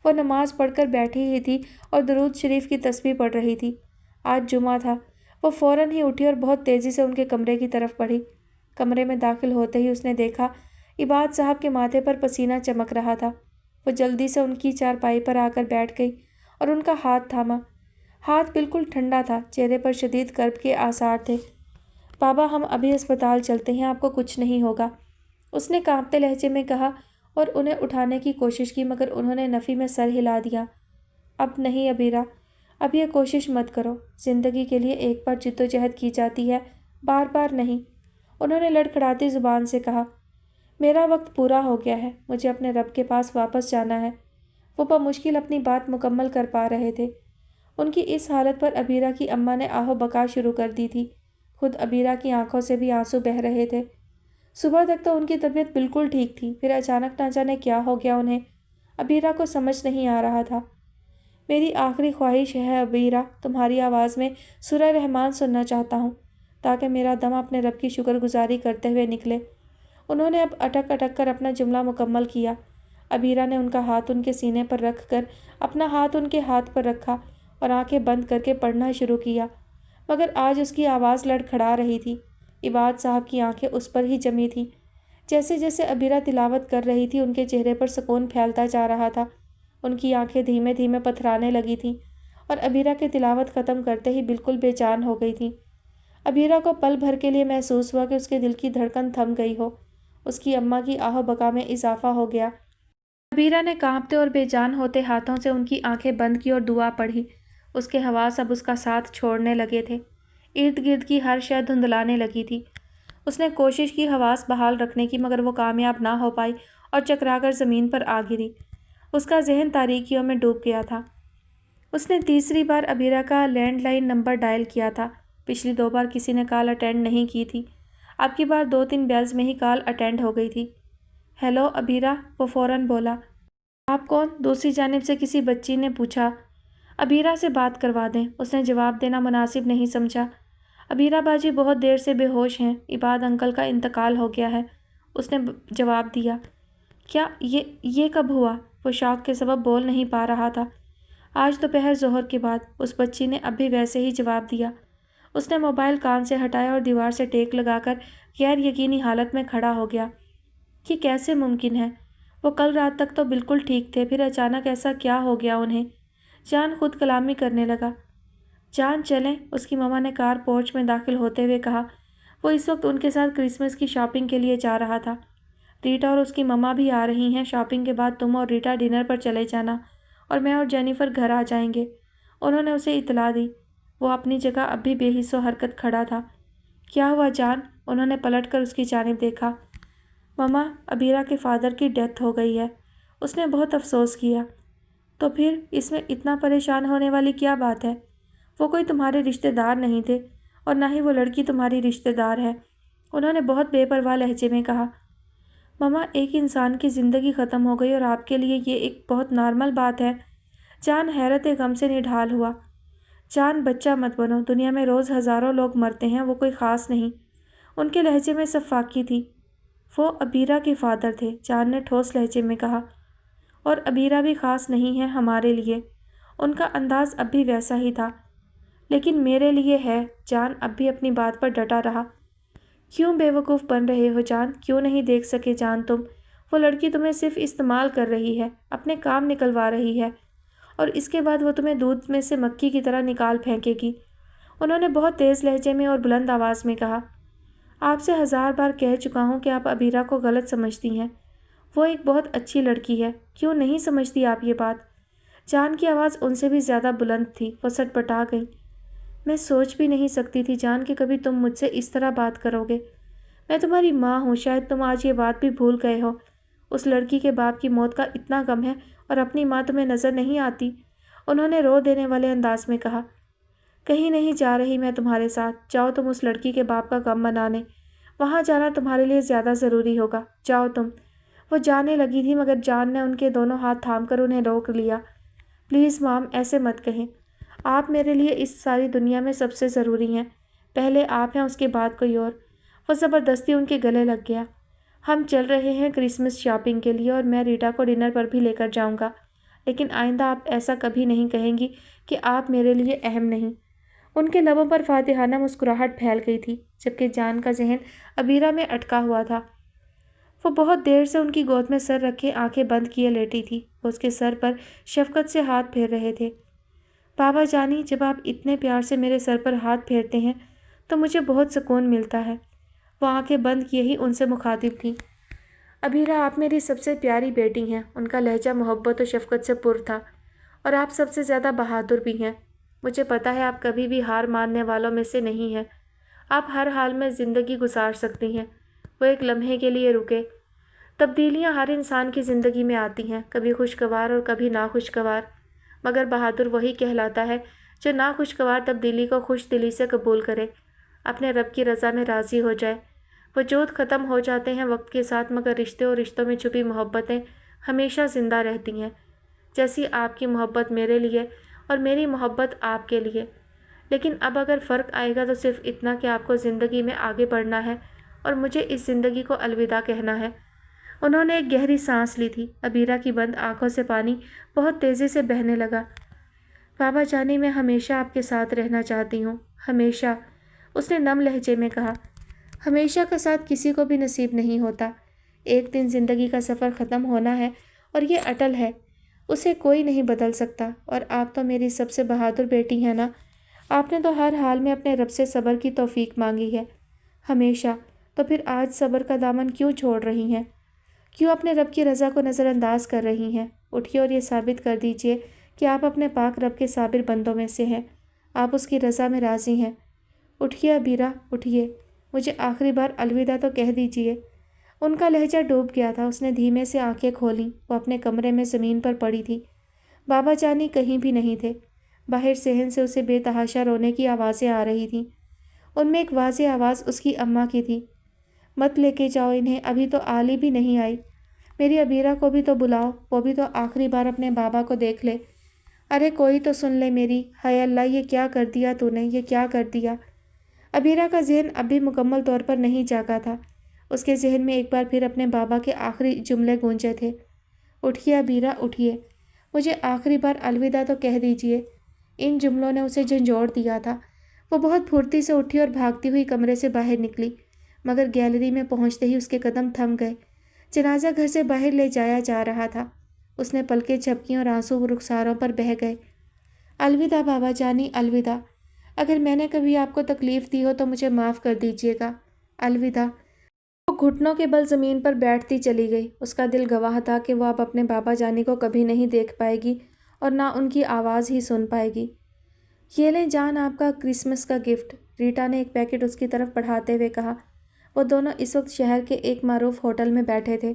وہ نماز پڑھ کر بیٹھی ہی تھی اور درود شریف کی تسبیح پڑھ رہی تھی۔ آج جمعہ تھا۔ وہ فوراً ہی اٹھی اور بہت تیزی سے ان کے کمرے کی طرف بڑھی۔ کمرے میں داخل ہوتے ہی اس نے دیکھا عباد صاحب کے ماتھے پر پسینہ چمک رہا تھا۔ وہ جلدی سے ان کی چارپائی پر آ کر بیٹھ گئی اور ان کا ہاتھ تھاما۔ ہاتھ بالکل ٹھنڈا تھا، چہرے پر شدید کرب کے آثار تھے۔ بابا ہم ابھی اسپتال چلتے ہیں، آپ کو کچھ نہیں ہوگا، اس نے کانپتے لہجے میں کہا اور انہیں اٹھانے کی کوشش کی، مگر انہوں نے نفی میں سر ہلا دیا۔ اب نہیں عبیرہ، اب یہ کوشش مت کرو، زندگی کے لیے ایک بار جدوجہد کی جاتی ہے، بار بار نہیں، انہوں نے لڑکھڑاتی زبان سے کہا۔ میرا وقت پورا ہو گیا ہے، مجھے اپنے رب کے پاس واپس جانا ہے، وہ بمشکل اپنی بات مکمل کر پا رہے تھے۔ ان کی اس حالت پر عبیرہ کی اماں نے آہو بکا شروع کر دی تھی۔ خود عبیرہ کی آنکھوں سے بھی آنسو بہہ رہے تھے۔ صبح تک تو ان کی طبیعت بالکل ٹھیک تھی، پھر اچانک نہ جانے کیا ہو گیا انہیں، عبیرہ کو سمجھ نہیں آ رہا تھا۔ میری آخری خواہش ہے عبیرہ، تمہاری آواز میں سورہ رحمان سننا چاہتا ہوں تاکہ میرا دم اپنے رب کی شکر گزاری کرتے ہوئے نکلے۔ انہوں نے اب اٹک اٹک کر اپنا جملہ مکمل کیا۔ عبیرہ نے ان کا ہاتھ ان کے سینے پر رکھ کر اپنا ہاتھ ان کے ہاتھ پر رکھا اور آنکھیں بند کر کے پڑھنا شروع کیا، مگر آج اس کی آواز لڑکھڑا رہی تھی۔ عباد صاحب کی آنکھیں اس پر ہی جمی تھیں۔ جیسے جیسے عبیرہ تلاوت کر رہی تھی ان کے چہرے پر سکون پھیلتا جا رہا تھا۔ ان کی آنکھیں دھیمے دھیمے پتھرانے لگی تھیں اور عبیرہ کی تلاوت ختم کرتے ہی بالکل بے جان ہو گئی تھیں۔ عبیرہ کو پل بھر کے لیے محسوس ہوا کہ اس کے دل کی دھڑکن تھم گئی ہو۔ اس کی اماں کی آہو بکا میں اضافہ ہو گیا۔ عبیرہ نے کانپتے اور بے جان ہوتے ہاتھوں سے ان کی آنکھیں بند کی اور دعا پڑھی۔ اس کے حواس اب اس کا ساتھ چھوڑنے لگے تھے۔ ارد گرد کی ہر شے دھندلانے لگی تھی۔ اس نے کوشش کی حواس بحال رکھنے کی، مگر وہ کامیاب نہ ہو پائی اور چکرا کر زمین پر آ گری۔ اس کا ذہن تاریکیوں میں ڈوب گیا تھا۔ اس نے تیسری بار عبیرہ کا لینڈ لائن نمبر ڈائل کیا تھا۔ پچھلی 2 بار کسی نے کال اٹینڈ نہیں کی تھی، اب کی بار 2-3 بیلز میں ہی کال اٹینڈ ہو گئی تھی۔ ہیلو عبیرہ، وہ فوراً بولا۔ آپ کون؟ دوسری جانب سے کسی بچی نے پوچھا۔ عبیرہ سے بات کروا دیں، اس نے جواب دینا مناسب نہیں سمجھا۔ عبیرہ باجی بہت دیر سے بے ہوش ہیں، عباد انکل کا انتقال ہو گیا ہے، اس نے جواب دیا۔ کیا یہ کب ہوا؟ وہ شوق کے سبب بول نہیں پا رہا تھا۔ آج دوپہر ظہر کے بعد، اس بچی نے اب بھی ویسے ہی جواب دیا۔ اس نے موبائل کان سے ہٹایا اور دیوار سے ٹیک لگا کر غیر یقینی حالت میں کھڑا ہو گیا۔ یہ کیسے ممکن ہے؟ وہ کل رات تک تو بالکل ٹھیک تھے، پھر اچانک ایسا کیا ہو گیا انہیں؟ جان خود کلامی کرنے لگا۔ جان چلیں، اس کی ماما نے کار پورچ میں داخل ہوتے ہوئے کہا۔ وہ اس وقت ان کے ساتھ کرسمس کی شاپنگ کے لیے جا رہا تھا۔ ریٹا اور اس کی ماما بھی آ رہی ہیں، شاپنگ کے بعد تم اور ریٹا ڈنر پر چلے جانا اور میں اور جینیفر گھر آ جائیں گے، انہوں نے اسے اطلاع دی۔ وہ اپنی جگہ اب بھی بے حس و حرکت کھڑا تھا۔ کیا ہوا جان؟ انہوں نے پلٹ کر اس کی جانب دیکھا۔ ماما، عبیرہ کے فادر کی ڈیتھ ہو گئی ہے، اس نے بہت افسوس کیا۔ تو پھر اس میں اتنا پریشان ہونے والی کیا بات ہے؟ وہ کوئی تمہارے رشتہ دار نہیں تھے اور نہ ہی وہ لڑکی تمہاری رشتہ دار ہے، انہوں نے بہت بے پرواہ لہجے میں کہا۔ ماما، ایک انسان کی زندگی ختم ہو گئی اور آپ کے لیے یہ ایک بہت نارمل بات ہے۔ جان حیرت غم سے نڈھال ہوا۔ جان بچہ مت بنو، دنیا میں روز ہزاروں لوگ مرتے ہیں، وہ کوئی خاص نہیں۔ ان کے لہجے میں سفاکی تھی۔ وہ عبیرہ کے فادر تھے، جان نے ٹھوس لہجے میں کہا، اور عبیرہ بھی خاص نہیں ہے ہمارے لیے۔ ان کا انداز اب بھی ویسا ہی تھا۔ لیکن میرے لیے ہے، جان اب بھی اپنی بات پر ڈٹا رہا۔ کیوں بے وقوف بن رہے ہو جان؟ کیوں نہیں دیکھ سکے جان تم؟ وہ لڑکی تمہیں صرف استعمال کر رہی ہے، اپنے کام نکلوا رہی ہے، اور اس کے بعد وہ تمہیں دودھ میں سے مکھی کی طرح نکال پھینکے گی، انہوں نے بہت تیز لہجے میں اور بلند آواز میں کہا۔ آپ سے 1000 بار کہہ چکا ہوں کہ آپ عبیرہ کو غلط سمجھتی ہیں، وہ ایک بہت اچھی لڑکی ہے، کیوں نہیں سمجھتی آپ یہ بات؟ جان کی آواز ان سے بھی زیادہ بلند تھی، وہ سٹپٹا گئی۔ میں سوچ بھی نہیں سکتی تھی جان کہ کبھی تم مجھ سے اس طرح بات کرو گے۔ میں تمہاری ماں ہوں، شاید تم آج یہ بات بھی بھول گئے ہو۔ اس لڑکی کے باپ کی موت کا اتنا غم ہے اور اپنی ماں تمہیں نظر نہیں آتی، انہوں نے رو دینے والے انداز میں کہا۔ کہیں نہیں جا رہی میں تمہارے ساتھ، جاؤ تم اس لڑکی کے باپ کا غم منانے، وہاں جانا تمہارے لیے زیادہ ضروری ہوگا، جاؤ تم۔ وہ جانے لگی تھی مگر جان نے ان کے دونوں ہاتھ تھام کر انہیں روک لیا۔ پلیز مام، ایسے مت کہیں، آپ میرے لیے اس ساری دنیا میں سب سے ضروری ہیں، پہلے آپ ہیں، اس کے بعد کوئی اور۔ وہ زبردستی ان کے گلے لگ گیا۔ ہم چل رہے ہیں کرسمس شاپنگ کے لیے اور میں ریٹا کو ڈنر پر بھی لے کر جاؤں گا، لیکن آئندہ آپ ایسا کبھی نہیں کہیں گی کہ آپ میرے لیے اہم نہیں۔ ان کے لبوں پر فاتحانہ مسکراہٹ پھیل گئی تھی، جبکہ جان کا ذہن عبیرہ میں اٹکا ہوا تھا۔ وہ بہت دیر سے ان کی گود میں سر رکھے آنکھیں بند کیے لیٹی تھی، وہ اس کے سر پر شفقت سے ہاتھ پھیر رہے تھے۔ بابا جانی، جب آپ اتنے پیار سے میرے سر پر ہاتھ پھیرتے ہیں تو مجھے بہت سکون ملتا ہے۔ وہ آنکھیں بند کیے ہی ان سے مخاطب تھیں۔ عبیرہ، آپ میری سب سے پیاری بیٹی ہیں، ان کا لہجہ محبت و شفقت سے پر تھا، اور آپ سب سے زیادہ بہادر بھی ہیں۔ مجھے پتا ہے آپ کبھی بھی ہار ماننے والوں میں سے نہیں ہیں، آپ ہر حال میں زندگی گزار سکتی ہیں۔ وہ ایک لمحے کے لیے رکے۔ تبدیلیاں ہر انسان کی زندگی میں آتی ہیں، کبھی خوشگوار اور کبھی ناخوشگوار، مگر بہادر وہی کہلاتا ہے جو ناخوشگوار تبدیلی کو خوش دلی سے قبول کرے، اپنے رب کی رضا میں راضی ہو جائے۔ وجود ختم ہو جاتے ہیں وقت کے ساتھ، مگر رشتے اور رشتوں میں چھپی محبتیں ہمیشہ زندہ رہتی ہیں، جیسی آپ کی محبت میرے لیے اور میری محبت آپ کے لیے۔ لیکن اب اگر فرق آئے گا تو صرف اتنا کہ آپ کو زندگی میں آگے بڑھنا ہے اور مجھے اس زندگی کو الوداع کہنا ہے۔ انہوں نے ایک گہری سانس لی تھی۔ عبیرہ کی بند آنکھوں سے پانی بہت تیزی سے بہنے لگا۔ بابا جانی، میں ہمیشہ آپ کے ساتھ رہنا چاہتی ہوں، ہمیشہ، اس نے نم لہجے میں کہا۔ ہمیشہ کا ساتھ کسی کو بھی نصیب نہیں ہوتا، ایک دن زندگی کا سفر ختم ہونا ہے اور یہ اٹل ہے، اسے کوئی نہیں بدل سکتا۔ اور آپ تو میری سب سے بہادر بیٹی ہیں نا، آپ نے تو ہر حال میں اپنے رب سے صبر کی توفیق مانگی ہے، ہمیشہ، تو پھر آج صبر کا دامن کیوں چھوڑ رہی ہیں؟ کیوں اپنے رب کی رضا کو نظر انداز کر رہی ہیں؟ اٹھیے اور یہ ثابت کر دیجئے کہ آپ اپنے پاک رب کے صابر بندوں میں سے ہیں، آپ اس کی رضا میں راضی ہیں۔ اٹھیے عبیرہ، اٹھیے، مجھے آخری بار الوداع تو کہہ دیجئے۔ ان کا لہجہ ڈوب گیا تھا، اس نے دھیمے سے آنکھیں کھولیں، وہ اپنے کمرے میں زمین پر پڑی تھی۔ بابا جانی کہیں بھی نہیں تھے۔ باہر صحن سے اسے بے تحاشا رونے کی آوازیں آ رہی تھیں۔ ان میں ایک واضح آواز اس کی اماں کی تھی، مت لے کے جاؤ انہیں، ابھی تو آلی بھی نہیں آئی، میری عبیرہ کو بھی تو بلاؤ، وہ بھی تو آخری بار اپنے بابا کو دیکھ لے، ارے کوئی تو سن لے میری، ہائے اللہ یہ کیا کر دیا تو نے، یہ کیا کر دیا۔ عبیرہ کا ذہن اب بھی مکمل طور پر نہیں جاگا تھا، اس کے ذہن میں ایک بار پھر اپنے بابا کے آخری جملے گونجے تھے، اٹھیے عبیرہ، اٹھیے، مجھے آخری بار الوداع تو کہہ دیجئے۔ ان جملوں نے اسے جھنجھوڑ دیا تھا۔ وہ بہت پھرتی سے اٹھی اور بھاگتی ہوئی کمرے سے باہر نکلی، مگر گیلری میں پہنچتے ہی اس کے قدم تھم گئے۔ جنازہ گھر سے باہر لے جایا جا رہا تھا۔ اس نے پلکیں جھپکیں اور آنسو رخساروں پر بہہ گئے۔ الوداع بابا جانی، الوداع، اگر میں نے کبھی آپ کو تکلیف دی ہو تو مجھے معاف کر دیجیے گا، الوداع۔ وہ گھٹنوں کے بل زمین پر بیٹھتی چلی گئی۔ اس کا دل گواہ تھا کہ وہ اب اپنے بابا جانی کو کبھی نہیں دیکھ پائے گی اور نہ ان کی آواز ہی سن پائے گی۔ یہ لیں جان آپ کا کرسمس کا گفٹ، ریٹا نے ایک پیکٹ اس کی طرف بڑھاتے ہوئے کہا۔ وہ دونوں اس وقت شہر کے ایک معروف ہوٹل میں بیٹھے تھے۔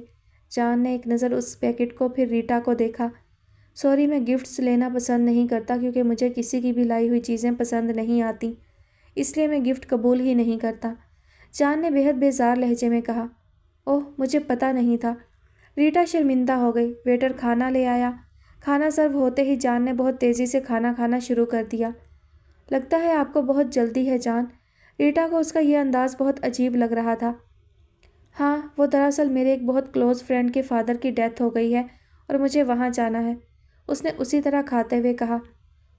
جان نے ایک نظر اس پیکٹ کو پھر ریٹا کو دیکھا۔ سوری، میں گفٹس لینا پسند نہیں کرتا کیونکہ مجھے کسی کی بھی لائی ہوئی چیزیں پسند نہیں آتی، اس لیے میں گفٹ قبول ہی نہیں کرتا، جان نے بے حد بیزار لہجے میں کہا۔ اوہ، مجھے پتہ نہیں تھا۔ ریٹا شرمندہ ہو گئی۔ ویٹر کھانا لے آیا۔ کھانا سرو ہوتے ہی جان نے بہت تیزی سے کھانا کھانا شروع کر دیا۔ لگتا ہے آپ کو بہت جلدی ہے جان۔ ریٹا کو اس کا یہ انداز بہت عجیب لگ رہا تھا۔ ہاں، وہ دراصل میرے ایک بہت کلوز فرینڈ کے فادر کی ڈیتھ ہو گئی ہے اور مجھے وہاں جانا ہے، اس نے اسی طرح کھاتے ہوئے کہا۔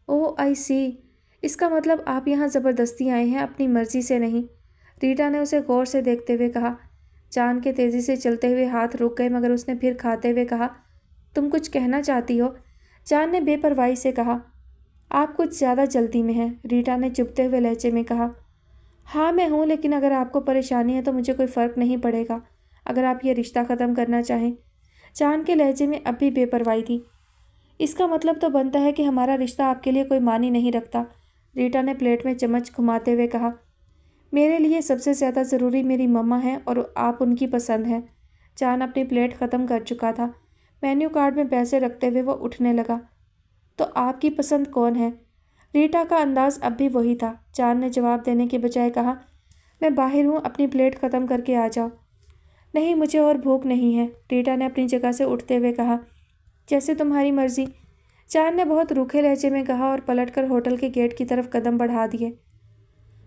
اوہ آئی سی، اس کا مطلب آپ یہاں زبردستی آئے ہیں، اپنی مرضی سے نہیں، ریٹا نے اسے غور سے دیکھتے ہوئے کہا۔ جان کے تیزی سے چلتے ہوئے ہاتھ رک گئے، مگر اس نے پھر کھاتے ہوئے کہا، تم کچھ کہنا چاہتی ہو؟ جان نے بے پرواہی سے کہا۔ آپ کچھ زیادہ جلدی میں ہیں، ریٹا نے چبھتے ہوئے لہجے میں کہا۔ ہاں میں ہوں، لیکن اگر آپ کو پریشانی ہے تو مجھے کوئی فرق نہیں پڑے گا اگر آپ یہ رشتہ ختم کرنا چاہیں۔ جان کے لہجے میں اب بھی بے پرواہی تھی۔ اس کا مطلب تو بنتا ہے کہ ہمارا رشتہ آپ کے لیے کوئی معنی نہیں رکھتا، ریٹا نے پلیٹ میں چمچ گھماتے ہوئے کہا۔ میرے لیے سب سے زیادہ ضروری میری مما ہیں اور آپ ان کی پسند ہیں۔ جان اپنی پلیٹ ختم کر چکا تھا۔ مینیو کارڈ میں پیسے رکھتے ہوئے وہ اٹھنے لگا۔ تو آپ کی پسند کون ہے؟ ریٹا کا انداز اب بھی وہی تھا۔ جان نے جواب دینے کے بجائے کہا، میں باہر ہوں، اپنی پلیٹ ختم کر کے آ جاؤ۔ نہیں، مجھے اور بھوک نہیں ہے، ریٹا نے اپنی جگہ سے اٹھتے ہوئے کہا۔ جیسے تمہاری مرضی، جان نے بہت روکھے لہجے میں کہا اور پلٹ کر ہوٹل کے گیٹ کی طرف قدم بڑھا دیے۔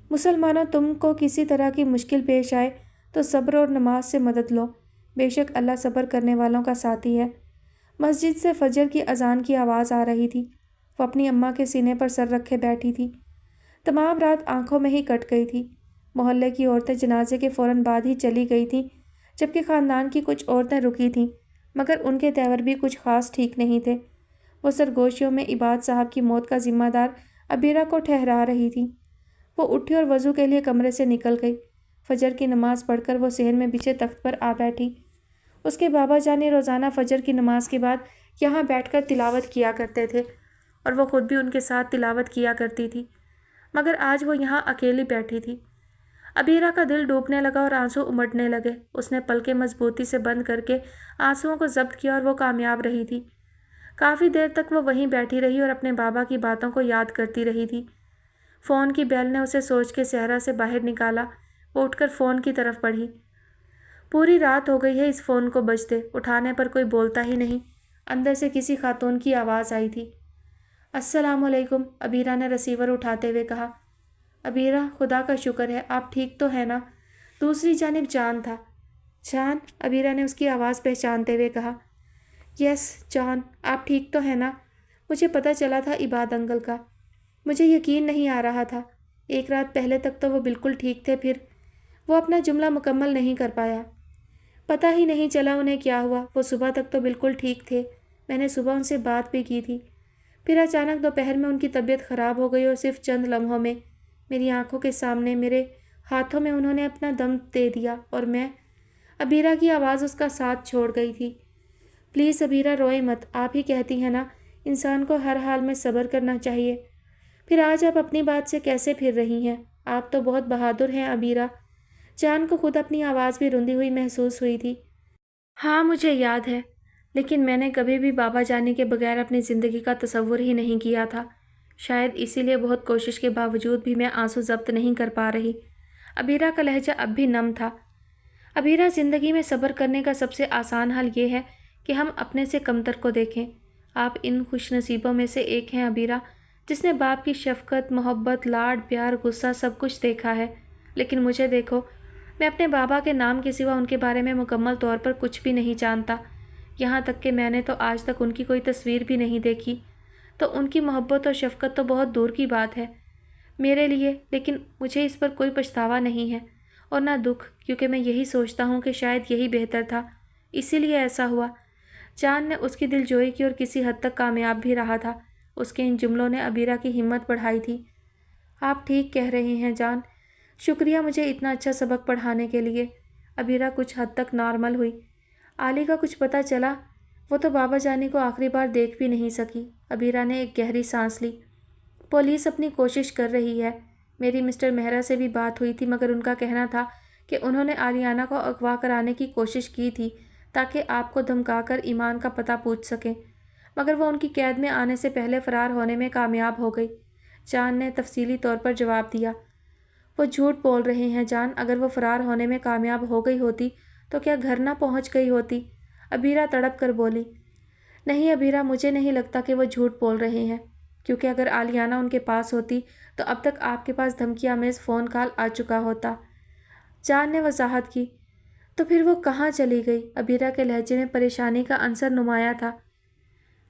مسلمانوں، تم کو کسی طرح کی مشکل پیش آئے تو صبر اور نماز سے مدد لو، بے شک اللہ صبر کرنے والوں کا ساتھی ہے۔ مسجد سے فجر کی اذان کی آواز آ رہی تھی۔ وہ اپنی اماں کے سینے پر سر رکھے بیٹھی تھی۔ تمام رات آنکھوں میں ہی کٹ گئی تھی۔ محلے کی عورتیں جنازے کے فوراً بعد ہی چلی گئی تھیں، جبکہ خاندان کی کچھ عورتیں رکی تھیں، مگر ان کے تیور بھی کچھ خاص ٹھیک نہیں تھے۔ وہ سرگوشیوں میں عباد صاحب کی موت کا ذمہ دار عبیرہ کو ٹھہرا رہی تھیں۔ وہ اٹھی اور وضو کے لیے کمرے سے نکل گئی۔ فجر کی نماز پڑھ کر وہ صحن میں بچھے تخت پر آ بیٹھی۔ اس کے بابا جانی روزانہ فجر کی نماز کے بعد یہاں بیٹھ کر تلاوت کیا کرتے تھے اور وہ خود بھی ان کے ساتھ تلاوت کیا کرتی تھی، مگر آج وہ یہاں اکیلی بیٹھی تھی۔ ابیرہ کا دل ڈوبنے لگا اور آنسو امڑنے لگے۔ اس نے پلکیں مضبوطی سے بند کر کے آنسوؤں کو ضبط کیا اور وہ کامیاب رہی تھی۔ کافی دیر تک وہ وہیں بیٹھی رہی اور اپنے بابا کی باتوں کو یاد کرتی رہی تھی۔ فون کی بیل نے اسے سوچ کے صحرا سے باہر نکالا۔ وہ اٹھ کر فون کی طرف بڑھی۔ پوری رات ہو گئی ہے اس فون کو بجتے، اٹھانے پر کوئی بولتا ہی نہیں۔ اندر سے کسی خاتون کی آواز آئی تھی۔ السلام علیکم، ابیرہ نے رسیور اٹھاتے ہوئے کہا۔ ابیرہ، خدا کا شکر ہے، آپ ٹھیک تو ہیں نا؟ دوسری جانب جان تھا۔ جان، ابیرہ نے اس کی آواز پہچانتے ہوئے کہا۔ یس جان، آپ ٹھیک تو ہیں نا؟ مجھے پتہ چلا تھا عباد انکل کا۔ مجھے یقین نہیں آ رہا تھا۔ ایک رات پہلے تک تو وہ بالکل ٹھیک تھے، پھر وہ اپنا جملہ مکمل نہیں کر پایا۔ پتہ ہی نہیں چلا انہیں کیا ہوا۔ وہ صبح تک تو بالکل ٹھیک تھے، میں نے صبح ان سے بات بھی کی تھی۔ پھر اچانک دوپہر میں ان کی طبیعت خراب ہو گئی اور صرف چند لمحوں میں میری آنکھوں کے سامنے میرے ہاتھوں میں انہوں نے اپنا دم دے دیا اور میں… ابیرہ کی آواز اس کا ساتھ چھوڑ گئی تھی۔ پلیز ابیرہ، روئے مت، آپ ہی کہتی ہیں نا انسان کو ہر حال میں صبر کرنا چاہیے۔ پھر آج آپ اپنی بات سے کیسے پھر رہی ہیں؟ آپ تو بہت بہادر ہیں ابیرہ۔ جان کو خود اپنی آواز بھی رندی ہوئی محسوس ہوئی تھی۔ ہاں مجھے یاد ہے، لیکن میں نے کبھی بھی بابا جانے کے بغیر اپنی زندگی کا تصور ہی نہیں کیا تھا۔ شاید اسی لیے بہت کوشش کے باوجود بھی میں آنسو ضبط نہیں کر پا رہی۔ ابیرہ کا لہجہ اب بھی نم تھا۔ ابیرہ، زندگی میں صبر کرنے کا سب سے آسان حل یہ ہے کہ ہم اپنے سے کمتر کو دیکھیں۔ آپ ان خوش نصیبوں میں سے ایک ہیں ابیرہ، جس نے باپ کی شفقت، محبت، لاڈ، پیار، غصہ سب کچھ دیکھا ہے۔ لیکن مجھے دیکھو، میں اپنے بابا کے نام کے سوا ان کے بارے میں مکمل طور پر کچھ بھی نہیں جانتا۔ یہاں تک کہ میں نے تو آج تک ان کی کوئی تصویر بھی نہیں دیکھی، تو ان کی محبت اور شفقت تو بہت دور کی بات ہے میرے لیے۔ لیکن مجھے اس پر کوئی پچھتاوا نہیں ہے اور نہ دکھ، کیونکہ میں یہی سوچتا ہوں کہ شاید یہی بہتر تھا، اسی لیے ایسا ہوا۔ جان نے اس کی دل جوئی کی اور کسی حد تک کامیاب بھی رہا تھا۔ اس کے ان جملوں نے ابیرہ کی ہمت بڑھائی تھی۔ آپ ٹھیک کہہ رہے ہیں جان، شکریہ مجھے اتنا اچھا سبق پڑھانے کے لیے۔ ابیرہ کچھ حد تک نارمل ہوئی۔ علی کا کچھ پتہ چلا؟ وہ تو بابا جانی کو آخری بار دیکھ بھی نہیں سکی۔ ابیرہ نے ایک گہری سانس لی۔ پولیس اپنی کوشش کر رہی ہے۔ میری مسٹر مہرا سے بھی بات ہوئی تھی، مگر ان کا کہنا تھا کہ انہوں نے آریانہ کو اغوا کرانے کی کوشش کی تھی تاکہ آپ کو دھمکا کر ایمان کا پتہ پوچھ سکیں، مگر وہ ان کی قید میں آنے سے پہلے فرار ہونے میں کامیاب ہو گئی۔ جان نے تفصیلی طور پر جواب دیا۔ وہ جھوٹ بول رہے ہیں جان، اگر وہ فرار ہونے میں کامیاب ہو گئی ہوتی تو کیا گھر نہ پہنچ گئی ہوتی؟ ابیرہ تڑپ کر بولی۔ نہیں ابیرہ، مجھے نہیں لگتا کہ وہ جھوٹ بول رہے ہیں، کیونکہ اگر آلیانہ ان کے پاس ہوتی تو اب تک آپ کے پاس دھمکی آمیز فون کال آ چکا ہوتا۔ جان نے وضاحت کی۔ تو پھر وہ کہاں چلی گئی؟ ابیرہ کے لہجے میں پریشانی کا عنصر نمایاں تھا۔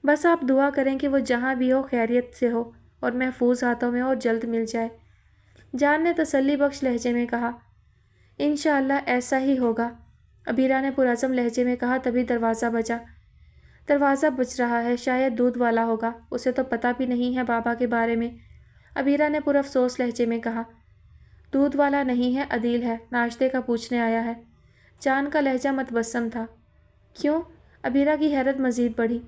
بس آپ دعا کریں کہ وہ جہاں بھی ہو خیریت سے ہو اور محفوظ ہاتھوں میں اور جلد مل جائے، جان نے تسلی بخش لہجے میں کہا۔ انشاءاللہ ایسا ہی ہوگا، ابیرہ نے پرعزم لہجے میں کہا۔ تبھی دروازہ بجا۔ دروازہ بج رہا ہے، شاید دودھ والا ہوگا، اسے تو پتہ بھی نہیں ہے بابا کے بارے میں، ابیرہ نے پرافسوس لہجے میں کہا۔ دودھ والا نہیں ہے، عدیل ہے، ناشتے کا پوچھنے آیا ہے۔ جان کا لہجہ متبسم تھا۔ کیوں؟ ابیرہ کی حیرت مزید بڑھی۔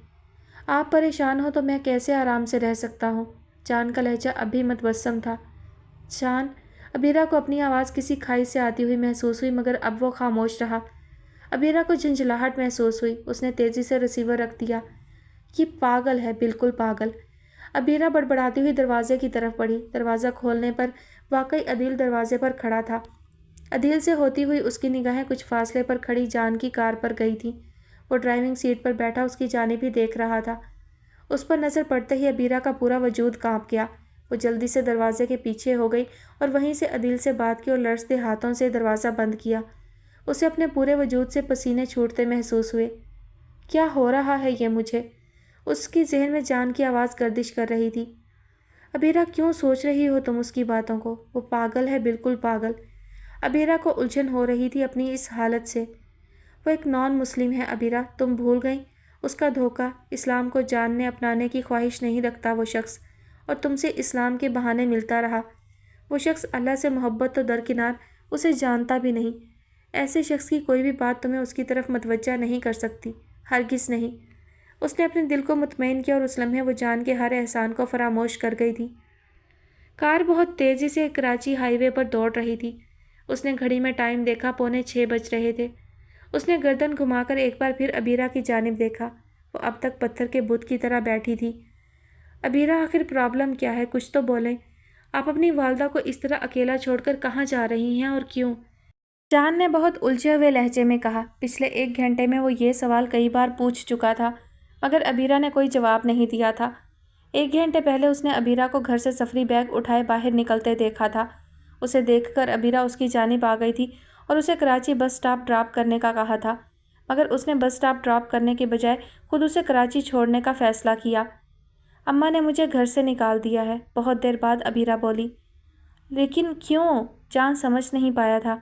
آپ پریشان ہو تو میں کیسے آرام سے رہ سکتا ہوں؟ جان کا لہجہ اب بھی متبسم تھا۔ جان، ابیرہ کو اپنی آواز کسی کھائی سے آتی ہوئی محسوس ہوئی، مگر اب وہ خاموش رہا۔ ابیرہ کو جھنجھلاہٹ محسوس ہوئی۔ اس نے تیزی سے رسیور رکھ دیا۔ یہ پاگل ہے، بالکل پاگل۔ ابیرہ بڑبڑاتی ہوئی دروازے کی طرف بڑھی۔ دروازہ کھولنے پر واقعی عدیل دروازے پر کھڑا تھا۔ عدیل سے ہوتی ہوئی اس کی نگاہیں کچھ فاصلے پر کھڑی جان کی کار پر گئی تھیں۔ وہ ڈرائیونگ سیٹ پر بیٹھا اس کی جانب ہی دیکھ رہا تھا۔ اس پر نظر پڑتے ہی ابیرہ کا پورا وجود کانپ گیا۔ وہ جلدی سے دروازے کے پیچھے ہو گئی اور وہیں سے عدیل سے بات کی اور لرزتے ہاتھوں سے دروازہ بند کیا۔ اسے اپنے پورے وجود سے پسینے چھوٹتے محسوس ہوئے۔ کیا ہو رہا ہے یہ مجھے؟ اس کی ذہن میں جان کی آواز گردش کر رہی تھی۔ ابیرہ، کیوں سوچ رہی ہو تم اس کی باتوں کو؟ وہ پاگل ہے، بالکل پاگل۔ ابیرہ کو الجھن ہو رہی تھی اپنی اس حالت سے۔ وہ ایک نان مسلم ہے ابیرہ، تم بھول گئیں؟ اس کا دھوکہ، اسلام کو جان نے اپنانے کی خواہش نہیں رکھتا وہ شخص، اور تم سے اسلام کے بہانے ملتا رہا۔ وہ شخص اللہ سے محبت تو درکنار اسے جانتا بھی نہیں۔ ایسے شخص کی کوئی بھی بات تمہیں اس کی طرف متوجہ نہیں کر سکتی، ہرگز نہیں۔ اس نے اپنے دل کو مطمئن کیا اور اس لمحے وہ جان کے ہر احسان کو فراموش کر گئی تھی۔ کار بہت تیزی سے کراچی ہائی وے پر دوڑ رہی تھی۔ اس نے گھڑی میں ٹائم دیکھا، 5:45 بج رہے تھے۔ اس نے گردن گھما کر ایک بار پھر ابیرہ کی جانب دیکھا۔ وہ اب تک پتھر کے بت کی طرح بیٹھی تھی۔ ابیرہ، آخر پرابلم کیا ہے؟ کچھ تو بولیں۔ آپ اپنی والدہ کو اس طرح اکیلا چھوڑ کر کہاں جا رہی ہیں اور کیوں؟ جان نے بہت الجھے ہوئے لہجے میں کہا۔ پچھلے 1 گھنٹے میں وہ یہ سوال کئی بار پوچھ چکا تھا، مگر ابیرہ نے کوئی جواب نہیں دیا تھا۔ 1 گھنٹے پہلے اس نے ابیرہ کو گھر سے سفری بیگ اٹھائے باہر نکلتے دیکھا تھا۔ اسے دیکھ کر ابیرہ اس کی جانب آ گئی تھی اور اسے کراچی بس اسٹاپ ڈراپ کرنے کا کہا تھا، مگر اس نے بس اسٹاپ ڈراپ کرنے کے بجائے خود اسے کراچی چھوڑنے کا فیصلہ کیا۔ اماں نے مجھے گھر سے نکال دیا ہے، بہت دیر بعد ابیرہ بولی۔ لیکن کیوں؟ جان سمجھ نہیں پایا تھا۔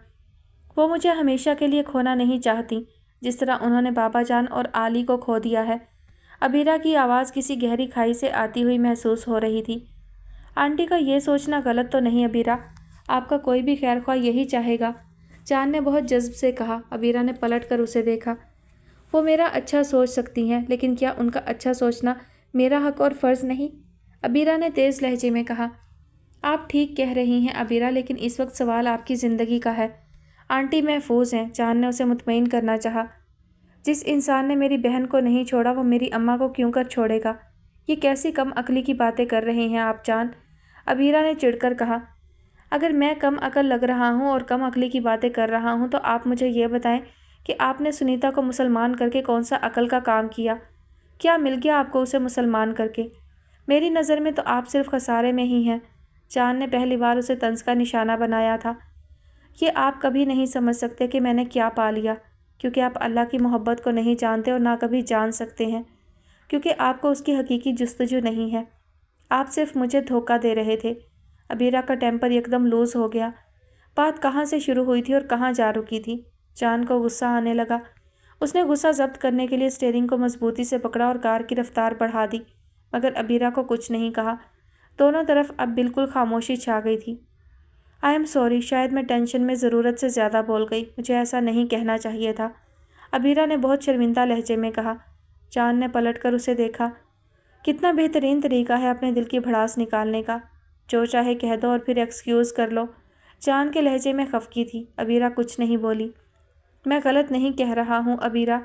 وہ مجھے ہمیشہ کے لیے کھونا نہیں چاہتی، جس طرح انہوں نے بابا جان اور علی کو کھو دیا ہے۔ ابیرہ کی آواز کسی گہری کھائی سے آتی ہوئی محسوس ہو رہی تھی۔ آنٹی کا یہ سوچنا غلط تو نہیں ابیرہ، آپ کا کوئی بھی خیر خواہ یہی چاہے گا، جان نے بہت جذب سے کہا۔ ابیرہ نے پلٹ کر اسے دیکھا۔ وہ میرا اچھا سوچ سکتی ہیں، لیکن کیا ان کا اچھا سوچنا میرا حق اور فرض نہیں؟ ابیرہ نے تیز لہجے میں کہا۔ آپ ٹھیک کہہ رہی ہیں ابیرہ، لیکن اس وقت سوال آپ کی زندگی کا ہے۔ آنٹی محفوظ ہیں، جان نے اسے مطمئن کرنا چاہا۔ جس انسان نے میری بہن کو نہیں چھوڑا وہ میری اماں کو کیوں کر چھوڑے گا؟ یہ کیسی کم عقلی کی باتیں کر رہے ہیں آپ جان، ابیرہ نے چڑھ کر کہا۔ اگر میں کم عقل لگ رہا ہوں اور کم عقلی کی باتیں کر رہا ہوں تو آپ مجھے یہ بتائیں کہ آپ نے سنیتا کو مسلمان کر کے کون سا عقل کا کام کیا؟ کیا مل گیا آپ کو اسے مسلمان کر کے؟ میری نظر میں تو آپ صرف خسارے میں ہی ہیں۔ جان نے پہلی بار اسے طنز کا نشانہ بنایا تھا۔ یہ آپ کبھی نہیں سمجھ سکتے کہ میں نے کیا پا لیا، کیونکہ آپ اللہ کی محبت کو نہیں جانتے اور نہ کبھی جان سکتے ہیں، کیونکہ آپ کو اس کی حقیقی جستجو نہیں ہے۔ آپ صرف مجھے دھوکہ دے رہے تھے۔ ابیرہ کا ٹیمپر یکدم لوز ہو گیا۔ بات کہاں سے شروع ہوئی تھی اور کہاں جا رکی تھی؟ جان کو غصہ آنے لگا۔ اس نے غصہ ضبط کرنے کے لیے اسٹیئرنگ کو مضبوطی سے پکڑا اور کار کی رفتار بڑھا دی، مگر ابیرہ کو کچھ نہیں کہا۔ دونوں طرف اب بالکل خاموشی چھا گئی تھی۔ آئی ایم سوری، شاید میں ٹینشن میں ضرورت سے زیادہ بول گئی، مجھے ایسا نہیں کہنا چاہیے تھا، ابیرہ نے بہت شرمندہ لہجے میں کہا۔ جان نے پلٹ کر اسے دیکھا۔ کتنا بہترین طریقہ ہے اپنے دل کی بھڑاس نکالنے کا، جو چاہے کہہ دو اور پھر ایکسکیوز کر لو۔ جان کے لہجے میں خفگی تھی۔ ابیرہ کچھ نہیں بولی۔ میں غلط نہیں کہہ رہا ہوں ابیرہ،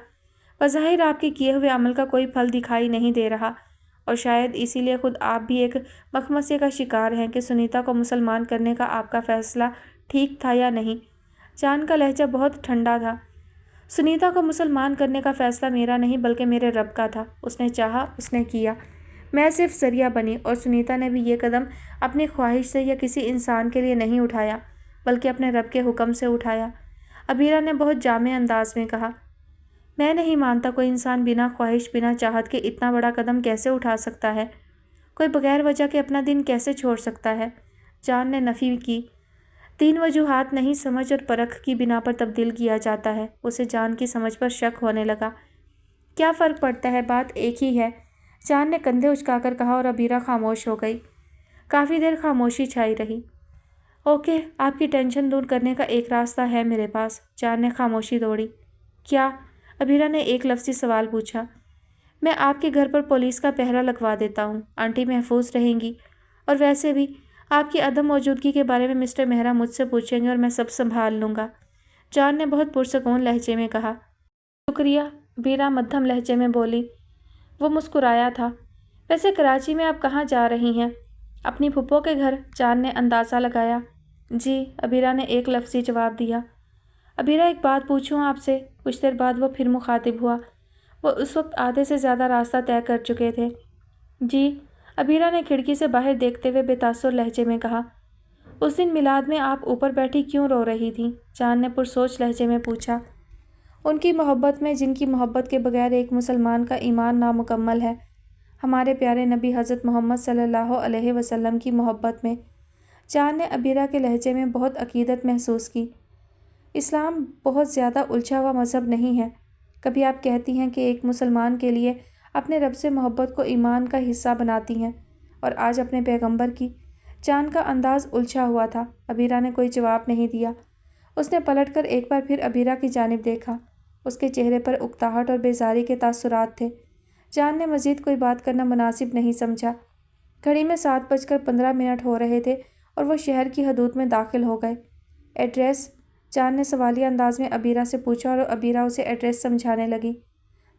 بظاہر آپ کے کیے ہوئے عمل کا کوئی پھل دکھائی نہیں دے رہا، اور شاید اسی لیے خود آپ بھی ایک مخمصے کا شکار ہیں کہ سنیتا کو مسلمان کرنے کا آپ کا فیصلہ ٹھیک تھا یا نہیں۔ جان کا لہجہ بہت ٹھنڈا تھا۔ سنیتا کو مسلمان کرنے کا فیصلہ میرا نہیں بلکہ میرے رب کا تھا، اس نے چاہا، اس نے کیا، میں صرف ذریعہ بنی، اور سنیتا نے بھی یہ قدم اپنی خواہش سے یا کسی انسان کے لیے نہیں اٹھایا بلکہ اپنے رب کے حکم سے اٹھایا۔ ابیرہ نے بہت جامع انداز میں کہا۔ میں نہیں مانتا کوئی انسان بنا خواہش بنا چاہت کے اتنا بڑا قدم کیسے اٹھا سکتا ہے، کوئی بغیر وجہ کے اپنا دین کیسے چھوڑ سکتا ہے؟ جان نے نفی کی۔ 3 وجوہات نہیں، سمجھ اور پرکھ کی بنا پر تبدیل کیا جاتا ہے۔ اسے جان کی سمجھ پر شک ہونے لگا۔ کیا فرق پڑتا ہے، بات ایک ہی ہے، جان نے کندھے اچکا کر کہا، اور ابیرہ خاموش ہو گئی۔ کافی دیر خاموشی چھائی رہی۔ اوکے، آپ کی ٹینشن دور کرنے کا ایک راستہ ہے میرے پاس، جان نے خاموشی توڑی۔ کیا؟ ابیرہ نے ایک لفظی سوال پوچھا۔ میں آپ کے گھر پر پولیس کا پہرا لگوا دیتا ہوں، آنٹی محفوظ رہیں گی، اور ویسے بھی آپ کی عدم موجودگی کے بارے میں مسٹر مہرا مجھ سے پوچھیں گے اور میں سب سنبھال لوں گا، جان نے بہت پرسکون لہجے میں کہا۔ شکریہ، ابیرہ مدھم لہجے میں بولی۔ وہ مسکرایا تھا۔ ویسے کراچی میں آپ کہاں جا رہی ہیں؟ اپنی پھپھو کے گھر، جان نے اندازہ لگایا۔ جی، ابیرہ نے ایک لفظی جواب دیا۔ ابیرہ ایک بات پوچھوں آپ سے؟ کچھ دیر بعد وہ پھر مخاطب ہوا۔ وہ اس وقت آدھے سے زیادہ راستہ طے کر چکے تھے۔ جی، ابیرہ نے کھڑکی سے باہر دیکھتے ہوئے بے تاثر لہجے میں کہا۔ اس دن میلاد میں آپ اوپر بیٹھی کیوں رو رہی تھیں؟ جان نے پرسوچ لہجے میں پوچھا۔ ان کی محبت میں، جن کی محبت کے بغیر ایک مسلمان کا ایمان نامکمل ہے، ہمارے پیارے نبی حضرت محمد صلی اللہ علیہ وسلم کی محبت میں، جان نے ابیرہ کے لہجے میں بہت عقیدت محسوس کی۔ اسلام بہت زیادہ الجھا ہوا مذہب نہیں ہے۔ کبھی آپ کہتی ہیں کہ ایک مسلمان کے لیے اپنے رب سے محبت کو ایمان کا حصہ بناتی ہیں، اور آج اپنے پیغمبر کی۔ جان کا انداز الجھا ہوا تھا۔ ابیرہ نے کوئی جواب نہیں دیا۔ اس نے پلٹ کر ایک بار پھر ابیرہ کی جانب دیکھا۔ اس کے چہرے پر اکتاہٹ اور بیزاری کے تاثرات تھے۔ جان نے مزید کوئی بات کرنا مناسب نہیں سمجھا۔ گھڑی میں 7:15 ہو رہے تھے اور وہ شہر کی حدود میں داخل ہو گئے۔ ایڈریس؟ جان نے سوالیہ انداز میں عبیرہ سے پوچھا اور عبیرہ اسے ایڈریس سمجھانے لگی۔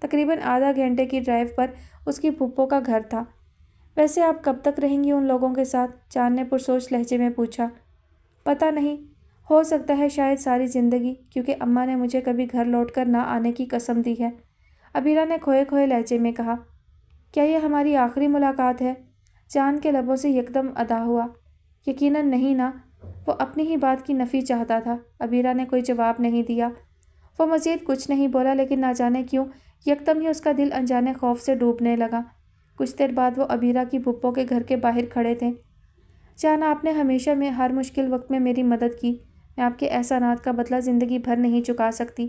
تقریباً آدھا گھنٹے کی ڈرائیو پر اس کی پھپھو کا گھر تھا۔ ویسے آپ کب تک رہیں گی ان لوگوں کے ساتھ؟ جان نے پرسوچ لہجے میں پوچھا۔ پتہ نہیں، ہو سکتا ہے شاید ساری زندگی، کیونکہ اماں نے مجھے کبھی گھر لوٹ کر نہ آنے کی قسم دی ہے، عبیرہ نے کھوئے کھوئے لہجے میں کہا۔ کیا یہ ہماری آخری ملاقات ہے؟ جان کے لبوں سے یکدم ادا ہوا۔ یقیناً نہیں نا، وہ اپنی ہی بات کی نفی چاہتا تھا۔ عبیرہ نے کوئی جواب نہیں دیا۔ وہ مزید کچھ نہیں بولا، لیکن نہ جانے کیوں یکدم ہی اس کا دل انجانے خوف سے ڈوبنے لگا۔ کچھ دیر بعد وہ عبیرہ کی پھپھو کے گھر کے باہر کھڑے تھے۔ جان، آپ نے ہمیشہ میں ہر مشکل وقت میں میری مدد کی، میں آپ کے احسانات کا بدلہ زندگی بھر نہیں چکا سکتی۔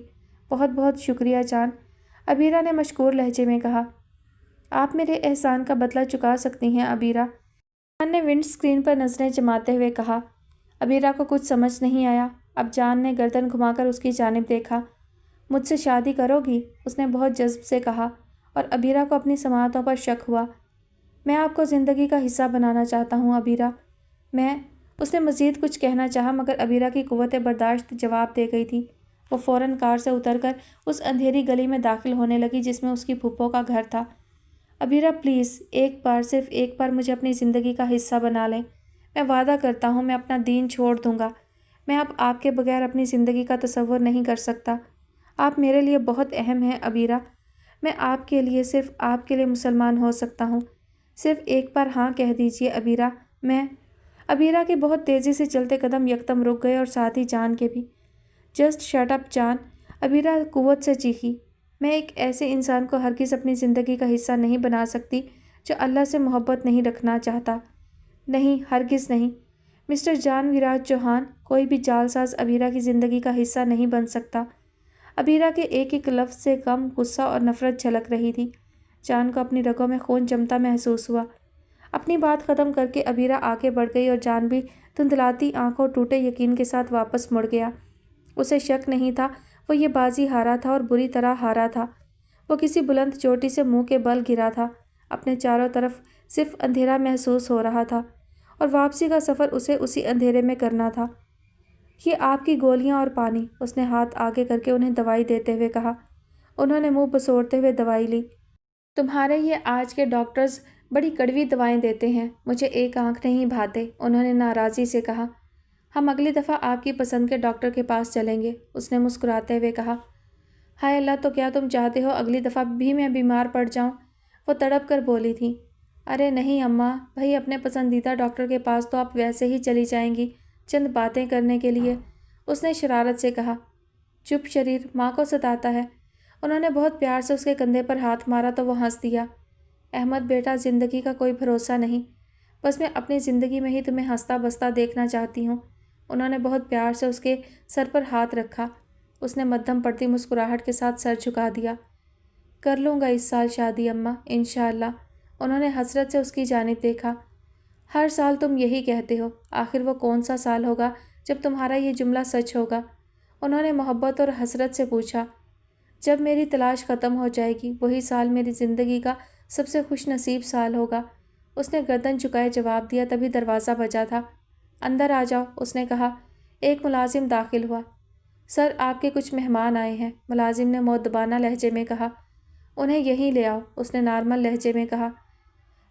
بہت بہت شکریہ جان، عبیرہ نے مشکور لہجے میں کہا۔ آپ میرے احسان کا بدلہ چکا سکتی ہیں عبیرہ، جان نے ونڈ اسکرین پر نظریں جماتے ہوئے کہا۔ عبیرہ کو کچھ سمجھ نہیں آیا۔ اب جان نے گردن گھما کر اس کی جانب دیکھا۔ مجھ سے شادی کرو گی؟ اس نے بہت جذب سے کہا، اور عبیرہ کو اپنی سماعتوں پر شک ہوا۔ میں آپ کو زندگی کا حصہ بنانا چاہتا ہوں عبیرہ، اس نے مزید کچھ کہنا چاہا، مگر عبیرہ کی قوت برداشت جواب دے گئی تھی۔ وہ فوراً کار سے اتر کر اس اندھیری گلی میں داخل ہونے لگی جس میں اس کی پھپھو کا گھر تھا۔ عبیرہ پلیز، ایک بار، صرف ایک بار مجھے اپنی زندگی کا حصہ بنا لیں۔ میں وعدہ کرتا ہوں میں اپنا دین چھوڑ دوں گا۔ میں اب آپ کے بغیر اپنی زندگی کا تصور نہیں کر سکتا۔ آپ میرے لیے بہت اہم ہیں عبیرہ۔ میں آپ کے لیے، صرف آپ کے لیے مسلمان ہو سکتا ہوں۔ صرف ایک بار ہاں کہہ دیجیے عبیرہ۔ عبیرہ کے بہت تیزی سے چلتے قدم یکدم رک گئے اور ساتھ ہی جان کے بھی۔ جسٹ شٹ اپ جان، عبیرہ قوت سے چیخی۔ میں ایک ایسے انسان کو ہرگز اپنی زندگی کا حصہ نہیں بنا سکتی جو اللہ سے محبت نہیں رکھنا چاہتا۔ نہیں، ہرگز نہیں۔ مسٹر جان ویراج چوہان، کوئی بھی جعل ساز عبیرہ کی زندگی کا حصہ نہیں بن سکتا۔ عبیرہ کے ایک ایک لفظ سے غم، غصہ اور نفرت جھلک رہی تھی۔ جان کو اپنی رگوں میں خون جمتا محسوس ہوا۔ اپنی بات ختم کر کے عبیرہ آگے بڑھ گئی اور جان بھی دھندلاتی آنکھوں ٹوٹے یقین کے ساتھ واپس مڑ گیا۔ اسے شک نہیں تھا وہ یہ بازی ہارا تھا اور بری طرح ہارا تھا۔ وہ کسی بلند چوٹی سے منہ کے بل گرا تھا۔ اپنے چاروں طرف صرف اندھیرا محسوس ہو رہا تھا اور واپسی کا سفر اسے اسی اندھیرے میں کرنا تھا۔ یہ آپ کی گولیاں اور پانی، اس نے ہاتھ آگے کر کے انہیں دوائی دیتے ہوئے کہا۔ انہوں نے منہ بسوڑتے ہوئے دوائی لی۔ تمہارے یہ آج کے ڈاکٹرز بڑی کڑوی دوائیں دیتے ہیں، مجھے ایک آنکھ نہیں بھاتے، انہوں نے ناراضی سے کہا۔ ہم اگلی دفعہ آپ کی پسند کے ڈاکٹر کے پاس چلیں گے، اس نے مسکراتے ہوئے کہا۔ ہائے اللہ، تو کیا تم چاہتے ہو اگلی دفعہ بھی میں بیمار پڑ جاؤں؟ وہ تڑپ کر بولی تھی۔ ارے نہیں اماں، بھائی اپنے پسندیدہ ڈاکٹر کے پاس تو آپ ویسے ہی چلی جائیں گی، چند باتیں کرنے کے لیے، اس نے شرارت سے کہا۔ چپ شریر، ماں کو ستاتا ہے۔ انہوں نے بہت پیار سے اس کے کندھے پر ہاتھ مارا تو وہ ہنس دیا۔ احمد بیٹا، زندگی کا کوئی بھروسہ نہیں، بس میں اپنی زندگی میں ہی تمہیں ہنستا بستا دیکھنا چاہتی ہوں۔ انہوں نے بہت پیار سے اس کے سر پر ہاتھ رکھا۔ اس نے مدھم پڑتی مسکراہٹ کے ساتھ سر جھکا دیا۔ کر لوں گا اس سال شادی اماں، انشاءاللہ، انہوں نے حسرت سے اس کی جانب دیکھا۔ ہر سال تم یہی کہتے ہو، آخر وہ کون سا سال ہوگا جب تمہارا یہ جملہ سچ ہوگا؟ انہوں نے محبت اور حسرت سے پوچھا۔ جب میری تلاش ختم ہو جائے گی، وہی سال میری زندگی کا سب سے خوش نصیب سال ہوگا، اس نے گردن جھکائے جواب دیا۔ تبھی دروازہ بجا تھا۔ اندر آ جاؤ، اس نے کہا۔ ایک ملازم داخل ہوا۔ سر، آپ کے کچھ مہمان آئے ہیں، ملازم نے مؤدبانہ لہجے میں کہا۔ انہیں یہیں لے آؤ، اس نے نارمل لہجے میں کہا۔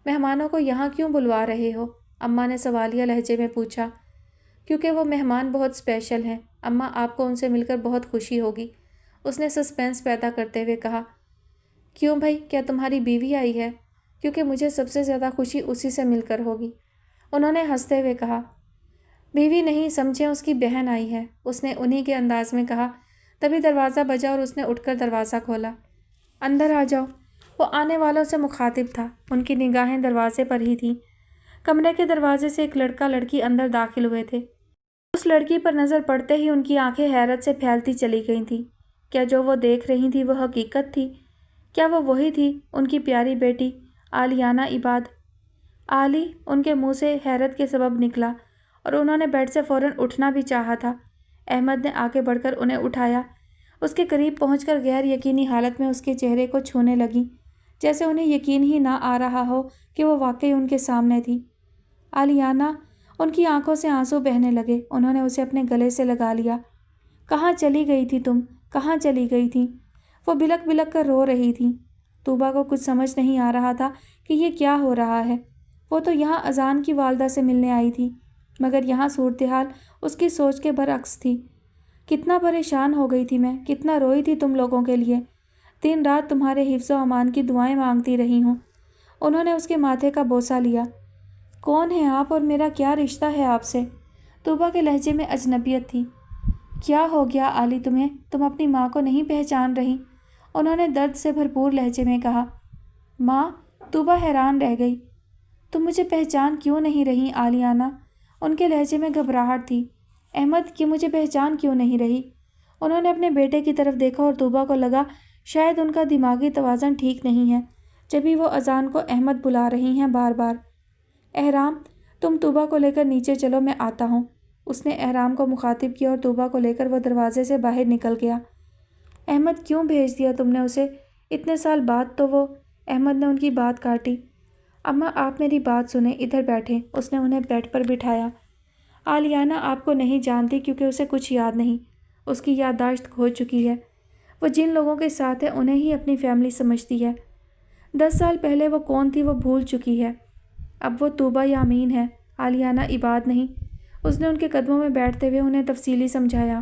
مہمانوں کو یہاں کیوں بلوا رہے ہو؟ اماں نے سوالیہ لہجے میں پوچھا۔ کیونکہ وہ مہمان بہت اسپیشل ہیں اماں، آپ کو ان سے مل کر بہت خوشی ہوگی، اس نے سسپینس پیدا کرتے ہوئے کہا۔ کیوں بھائی، کیا تمہاری بیوی آئی ہے؟ کیونکہ مجھے سب سے زیادہ خوشی اسی سے مل کر ہوگی، انہوں نے ہنستے ہوئے کہا۔ بیوی نہیں سمجھیں، اس کی بہن آئی ہے، اس نے انہی کے انداز میں کہا۔ تبھی دروازہ بجا اور اس نے اٹھ کر دروازہ کھولا۔ اندر آ جاؤ، وہ آنے والوں سے مخاطب تھا، ان کی نگاہیں دروازے پر ہی تھیں۔ کمرے کے دروازے سے ایک لڑکا لڑکی اندر داخل ہوئے تھے۔ اس لڑکی پر نظر پڑتے ہی ان کی آنکھیں حیرت سے پھیلتی چلی گئی تھیں۔ کیا جو وہ دیکھ رہی تھی وہ حقیقت تھی؟ کیا وہ وہی تھی، ان کی پیاری بیٹی آلیانہ عباد؟ آلی، ان کے منہ سے حیرت کے سبب نکلا اور انہوں نے بیڈ سے فوراً اٹھنا بھی چاہا تھا۔ احمد نے آگے بڑھ کر انہیں اٹھایا، اس کے قریب پہنچ کر غیر یقینی حالت میں اس کے چہرے کو چھونے لگی، جیسے انہیں یقین ہی نہ آ رہا ہو کہ وہ واقعی ان کے سامنے تھی۔ آلیانہ، ان کی آنکھوں سے آنسو بہنے لگے۔ انہوں نے اسے اپنے گلے سے لگا لیا۔ کہاں چلی گئی تھی تم؟ کہاں چلی گئی تھی؟ وہ بلک بلک کر رو رہی تھی۔ طوبیٰ کو کچھ سمجھ نہیں آ رہا تھا کہ یہ کیا ہو رہا ہے۔ وہ تو یہاں اذان کی والدہ سے ملنے آئی تھی، مگر یہاں صورتحال اس کی سوچ کے برعکس تھی۔ کتنا پریشان ہو گئی تھی میں، کتنا روئی تھی تم لوگوں کے لیے، دن رات تمہارے حفظ و امان کی دعائیں مانگتی رہی ہوں۔ انہوں نے اس کے ماتھے کا بوسہ لیا۔ کون ہیں آپ اور میرا کیا رشتہ ہے آپ سے؟ طوبیٰ کے لہجے میں اجنبیت تھی۔ کیا ہو گیا عالی تمہیں؟ تم اپنی ماں کو نہیں پہچان رہی؟ انہوں نے درد سے بھرپور لہجے میں کہا۔ ماں؟ طوبیٰ حیران رہ گئی۔ تم مجھے پہچان کیوں نہیں رہی عالیانہ؟ ان کے لہجے میں گھبراہٹ تھی۔ احمد کہ مجھے پہچان کیوں نہیں رہی؟ انہوں نے اپنے بیٹے کی طرف دیکھا اور طوبیٰ کو لگا شاید ان کا دماغی توازن ٹھیک نہیں ہے، جبھی وہ اذان کو احمد بلا رہی ہیں بار بار۔ احرام، تم طوبیٰ کو لے کر نیچے چلو، میں آتا ہوں۔ اس نے احرام کو مخاطب کیا اور طوبیٰ کو لے کر وہ دروازے سے باہر نکل گیا۔ احمد کیوں بھیج دیا تم نے اسے؟ اتنے سال بعد تو وہ… احمد نے ان کی بات کاٹی۔ اماں آپ میری بات سنیں، ادھر بیٹھیں۔ اس نے انہیں بیڈ پر بٹھایا۔ عالیانہ آپ کو نہیں جانتی کیونکہ اسے کچھ یاد نہیں، اس کی یادداشت کھو چکی ہے۔ وہ جن لوگوں کے ساتھ ہے انہیں ہی اپنی فیملی سمجھتی ہے۔ 10 سال پہلے وہ کون تھی وہ بھول چکی ہے۔ اب وہ طوبیٰ یامین ہے، عالیانہ عباد نہیں۔ اس نے ان کے قدموں میں بیٹھتے ہوئے انہیں تفصیلی سمجھایا۔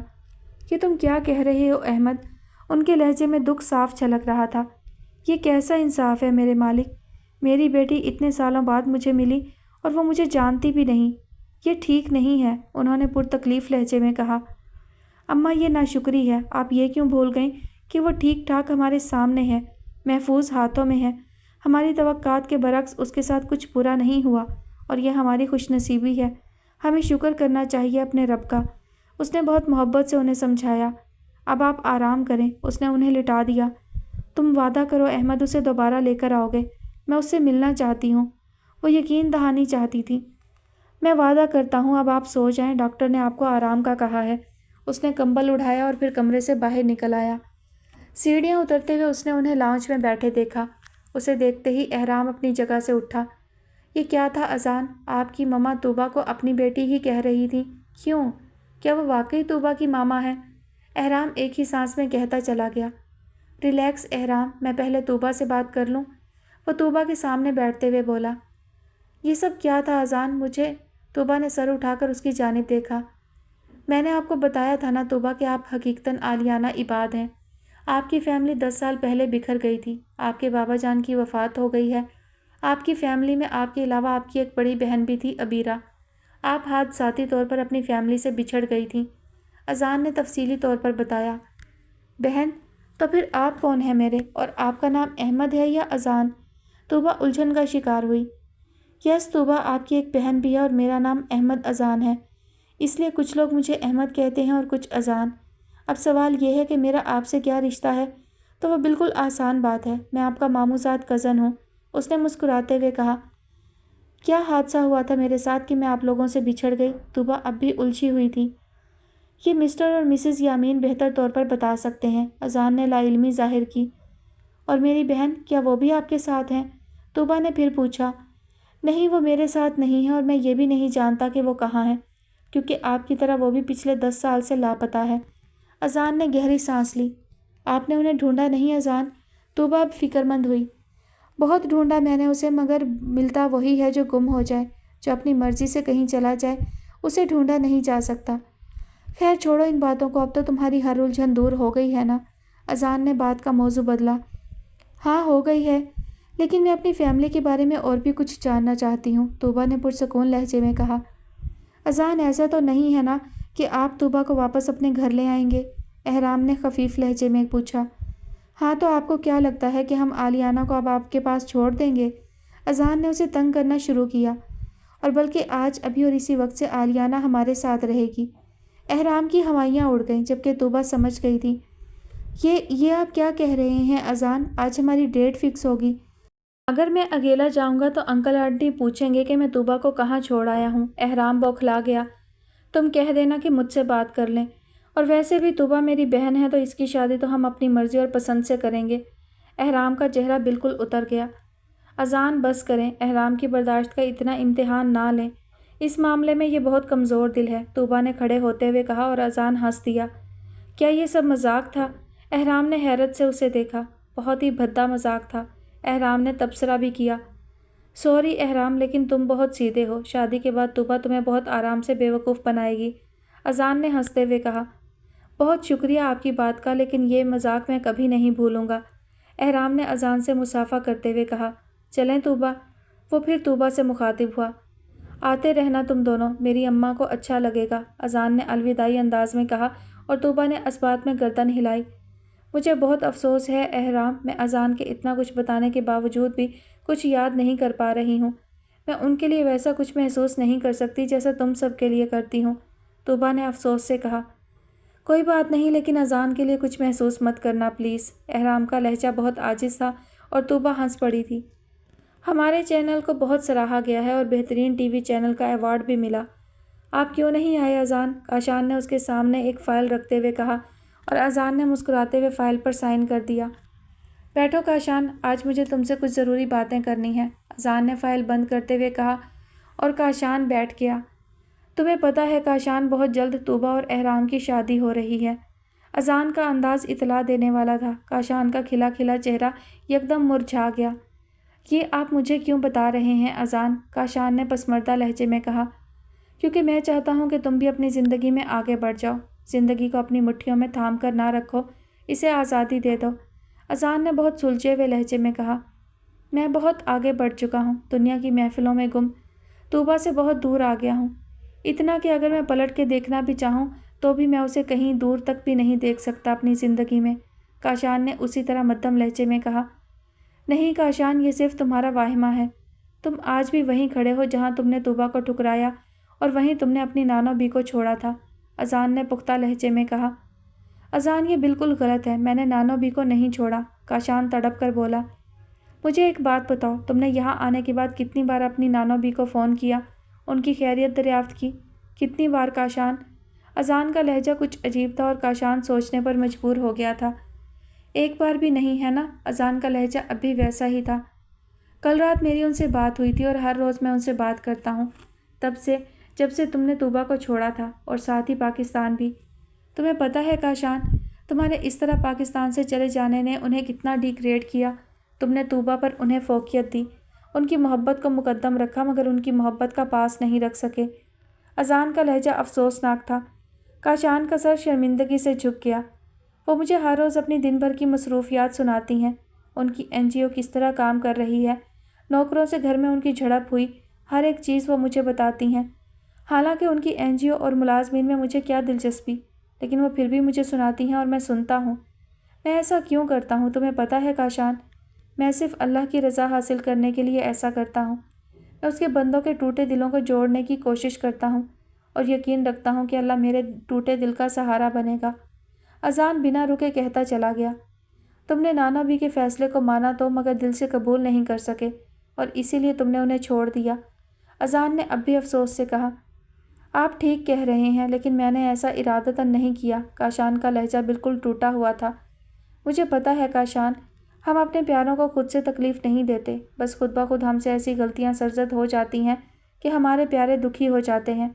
یہ تم کیا کہہ رہے ہو احمد؟ ان کے لہجے میں دکھ صاف چھلک رہا تھا۔ یہ کیسا انصاف ہے میرے مالک؟ میری بیٹی اتنے سالوں بعد مجھے ملی اور وہ مجھے جانتی بھی نہیں۔ یہ ٹھیک نہیں ہے، انہوں نے پرتکلیف لہجے میں کہا۔ اماں یہ ناشکری ہے، آپ یہ کیوں بھول گئیں کہ وہ ٹھیک ٹھاک ہمارے سامنے ہے، محفوظ ہاتھوں میں ہے۔ ہماری توقعات کے برعکس اس کے ساتھ کچھ برا نہیں ہوا اور یہ ہماری خوش نصیبی ہے۔ ہمیں شکر کرنا چاہیے اپنے رب کا۔ اس نے بہت محبت سے انہیں سمجھایا۔ اب آپ آرام کریں۔ اس نے انہیں لٹا دیا۔ تم وعدہ کرو احمد اسے دوبارہ لے کر آؤ گے، میں اس سے ملنا چاہتی ہوں۔ وہ یقین دہانی چاہتی تھی۔ میں وعدہ کرتا ہوں، اب آپ سو جائیں، ڈاکٹر نے آپ کو آرام کا کہا ہے۔ اس نے کمبل اڑھایا اور پھر کمرے سے باہر نکل آیا۔ سیڑھیاں اترتے ہوئے اس نے انہیں لاؤنج میں بیٹھے دیکھا۔ اسے دیکھتے ہی احرام اپنی جگہ سے اٹھا۔ یہ کیا تھا اذان؟ آپ کی ماما طوبیٰ کو اپنی بیٹی ہی کہہ رہی تھی، کیوں؟ کیا وہ واقعی طوبیٰ کی ماما ہے؟ احرام ایک ہی سانس میں کہتا چلا گیا۔ ریلیکس احرام، میں پہلے طوبیٰ سے بات کر لوں۔ وہ طوبیٰ کے سامنے بیٹھتے ہوئے بولا۔ یہ سب کیا تھا اذان؟ مجھے… طوبیٰ نے سر اٹھا کر اس کی جانب دیکھا۔ میں نے آپ کو بتایا تھا نا طوبیٰ کہ آپ حقیقتاً عالیانہ عباد ہیں۔ آپ کی فیملی 10 سال پہلے بکھر گئی تھی۔ آپ کے بابا جان کی وفات ہو گئی ہے۔ آپ کی فیملی میں آپ کے علاوہ آپ کی ایک بڑی بہن بھی تھی، عبیرہ۔ آپ حادثاتی طور پر اپنی فیملی سے بچھڑ گئی تھیں۔ اذان نے تفصیلی طور پر بتایا۔ بہن؟ تو پھر آپ کون ہیں میرے؟ اور آپ کا نام احمد ہے یا اذان؟ طوبیٰ الجھن کا شکار ہوئی۔ یس طوبیٰ، آپ کی ایک بہن بھی ہے اور میرا نام احمد اذان ہے، اس لیے کچھ لوگ مجھے احمد کہتے ہیں اور کچھ اذان۔ اب سوال یہ ہے کہ میرا آپ سے کیا رشتہ ہے؟ تو وہ بالکل آسان بات ہے، میں آپ کا ماموزاد کزن ہوں۔ اس نے مسکراتے ہوئے کہا۔ کیا حادثہ ہوا تھا میرے ساتھ کہ میں آپ لوگوں سے بچھڑ گئی؟ طوبیٰ اب بھی الجھی ہوئی تھی۔ یہ مسٹر اور مسز یامین بہتر طور پر بتا سکتے ہیں، اذان نے لا علمی ظاہر کی۔ اور میری بہن، کیا وہ بھی آپ کے ساتھ ہیں؟ طوبیٰ نے پھر پوچھا۔ نہیں، وہ میرے ساتھ نہیں ہے اور میں یہ بھی نہیں جانتا کہ وہ کہاں ہے، کیونکہ آپ کی طرح وہ بھی پچھلے 10 سال سے لاپتہ ہے۔ اذان نے گہری سانس لی۔ آپ نے انہیں ڈھونڈا نہیں اذان؟ طوبیٰ اب فکر مند ہوئی۔ بہت ڈھونڈا میں نے اسے، مگر ملتا وہی ہے جو گم ہو جائے، جو اپنی مرضی سے کہیں چلا جائے، اسے ڈھونڈا نہیں جا سکتا۔ خیر چھوڑو ان باتوں کو، اب تو تمہاری ہر الجھن دور ہو گئی ہے نا؟ اذان نے بات کا موضوع بدلا۔ ہاں ہو گئی ہے، لیکن میں اپنی فیملی کے بارے میں اور بھی کچھ جاننا چاہتی ہوں، طوبیٰ نے پرسکون لہجے میں کہا۔ اذان ایسا تو نہیں ہے نا کہ آپ طوبیٰ کو واپس اپنے گھر لے آئیں گے؟ احرام نے خفیف لہجے میں پوچھا۔ ہاں تو آپ کو کیا لگتا ہے کہ ہم عالیانہ کو اب آپ کے پاس چھوڑ دیں گے؟ اذان نے اسے تنگ کرنا شروع کیا۔ اور بلکہ آج ابھی اور اسی وقت سے عالیانہ ہمارے ساتھ رہے گی۔ احرام کی ہوائیاں اڑ گئیں، جبکہ طوبیٰ سمجھ گئی تھی۔ یہ آپ کیا کہہ رہے ہیں اذان؟ آج ہماری ڈیٹ فکس ہوگی۔ اگر میں اکیلا جاؤں گا تو انکل آنٹی پوچھیں گے کہ میں طوبیٰ کو کہاں چھوڑ آیا ہوں۔ احرام بوکھلا گیا۔ تم کہہ دینا کہ مجھ سے بات کر لیں، اور ویسے بھی طوبیٰ میری بہن ہے تو اس کی شادی تو ہم اپنی مرضی اور پسند سے کریں گے۔ احرام کا چہرہ بالکل اتر گیا۔ اذان بس کریں، احرام کی برداشت کا اتنا امتحان نہ لیں۔ اس معاملے میں یہ بہت کمزور دل ہے، طوبا نے کھڑے ہوتے ہوئے کہا اور اذان ہنس دیا۔ کیا یہ سب مذاق تھا؟ احرام نے حیرت سے اسے دیکھا۔ بہت ہی بھدا مذاق تھا، احرام نے تبصرہ بھی کیا۔ سوری احرام، لیکن تم بہت سیدھے ہو۔ شادی کے بعد طوبا تمہیں بہت آرام سے بیوقوف بنائے گی، اذان نے ہنستے ہوئے کہا۔ بہت شکریہ آپ کی بات کا، لیکن یہ مذاق میں کبھی نہیں بھولوں گا، احرام نے اذان سے مصافحہ کرتے ہوئے کہا۔ چلیں طوبا، وہ پھر طوبا سے مخاطب ہوا۔ آتے رہنا تم دونوں، میری اماں کو اچھا لگے گا، اذان نے الوداعی انداز میں کہا اور طوبا نے اثبات میں گردن ہلائی۔ مجھے بہت افسوس ہے احرام، میں اذان کے اتنا کچھ بتانے کے باوجود بھی کچھ یاد نہیں کر پا رہی ہوں۔ میں ان کے لیے ویسا کچھ محسوس نہیں کر سکتی جیسا تم سب کے لیے کرتی ہوں، طوبا نے افسوس سے کہا۔ کوئی بات نہیں، لیکن اذان کے لیے کچھ محسوس مت کرنا پلیز۔ احرام کا لہجہ بہت عاجز تھا اور طوبا ہنس پڑی تھی۔ ہمارے چینل کو بہت سراہا گیا ہے اور بہترین ٹی وی چینل کا ایوارڈ بھی ملا۔ آپ کیوں نہیں آئے اذان؟ کاشان نے اس کے سامنے ایک فائل رکھتے ہوئے کہا اور اذان نے مسکراتے ہوئے فائل پر سائن کر دیا۔ بیٹھو کاشان، آج مجھے تم سے کچھ ضروری باتیں کرنی ہیں، اذان نے فائل بند کرتے ہوئے کہا اور کاشان بیٹھ گیا۔ تمہیں پتہ ہے کاشان، بہت جلد طوبا اور احرام کی شادی ہو رہی ہے۔ اذان کا انداز اطلاع دینے والا تھا۔ کاشان کا کھلا کھلا چہرہ یکدم مرجھا گیا۔ یہ آپ مجھے کیوں بتا رہے ہیں اذان؟ کاشان نے پسماردہ لہجے میں کہا۔ کیونکہ میں چاہتا ہوں کہ تم بھی اپنی زندگی میں آگے بڑھ جاؤ، زندگی کو اپنی مٹھیوں میں تھام کر نہ رکھو، اسے آزادی دے دو، اذان نے بہت سلجھے ہوئے لہجے میں کہا۔ میں بہت آگے بڑھ چکا ہوں، دنیا کی محفلوں میں گم، طوبا سے بہت دور آ گیا ہوں، اتنا کہ اگر میں پلٹ کے دیکھنا بھی چاہوں تو بھی میں اسے کہیں دور تک بھی نہیں دیکھ سکتا اپنی زندگی میں، کاشان نے اسی طرح مدھم لہجے میں کہا۔ نہیں کاشان، یہ صرف تمہارا واہمہ ہے، تم آج بھی وہیں کھڑے ہو جہاں تم نے طوبا کو ٹھکرایا اور وہیں تم نے اپنی نانو بی کو چھوڑا تھا، اذان نے پختہ لہجے میں کہا۔ اذان، یہ بالکل غلط ہے، میں نے نانو بی کو نہیں چھوڑا، کاشان تڑپ کر بولا۔ مجھے ایک بات بتاؤ، تم نے یہاں آنے کے بعد کتنی بار اپنی نانو بی کو فون کیا، ان کی خیریت دریافت کی؟ کتنی بار کاشان؟ اذان کا لہجہ کچھ عجیب تھا اور کاشان سوچنے پر مجبور ہو گیا تھا۔ ایک بار بھی نہیں ہے نا؟ اذان کا لہجہ اب بھی ویسا ہی تھا۔ کل رات میری ان سے بات ہوئی تھی اور ہر روز میں ان سے بات کرتا ہوں، تب سے جب سے تم نے طوبا کو چھوڑا تھا، اور ساتھ ہی پاکستان بھی۔ تمہیں پتہ ہے کاشان، تمہارے اس طرح پاکستان سے چلے جانے نے انہیں کتنا ڈیگریڈ کیا، تم نے طوبا پر انہیں فوقیت دی، ان کی محبت کو مقدم رکھا مگر ان کی محبت کا پاس نہیں رکھ سکے۔ اذان کا لہجہ افسوسناک تھا۔ کاشان کا سر شرمندگی سے جھک گیا۔ وہ مجھے ہر روز اپنی دن بھر کی مصروفیات سناتی ہیں، ان کی NGO کس طرح کام کر رہی ہے، نوکروں سے گھر میں ان کی جھڑپ ہوئی، ہر ایک چیز وہ مجھے بتاتی ہیں۔ حالانکہ ان کی NGO اور ملازمین میں مجھے کیا دلچسپی، لیکن وہ پھر بھی مجھے سناتی ہیں اور میں سنتا ہوں۔ میں ایسا کیوں کرتا ہوں تمہیں پتہ ہے کاشان؟ میں صرف اللہ کی رضا حاصل کرنے کے لیے ایسا کرتا ہوں۔ میں اس کے بندوں کے ٹوٹے دلوں کو جوڑنے کی کوشش کرتا ہوں اور یقین رکھتا ہوں کہ اللہ میرے ٹوٹے دل کا سہارا بنے گا، اذان بنا رکے کہتا چلا گیا۔ تم نے نانا بی کے فیصلے کو مانا تو مگر دل سے قبول نہیں کر سکے اور اسی لیے تم نے انہیں چھوڑ دیا، اذان نے اب بھی افسوس سے کہا۔ آپ ٹھیک کہہ رہے ہیں، لیکن میں نے ایسا ارادتاً نہیں کیا، کاشان کا لہجہ بالکل ٹوٹا ہوا تھا۔ مجھے پتہ ہے کاشان، ہم اپنے پیاروں کو خود سے تکلیف نہیں دیتے، بس خود بخود ہم سے ایسی غلطیاں سرزد ہو جاتی ہیں کہ ہمارے پیارے دکھی ہو جاتے ہیں،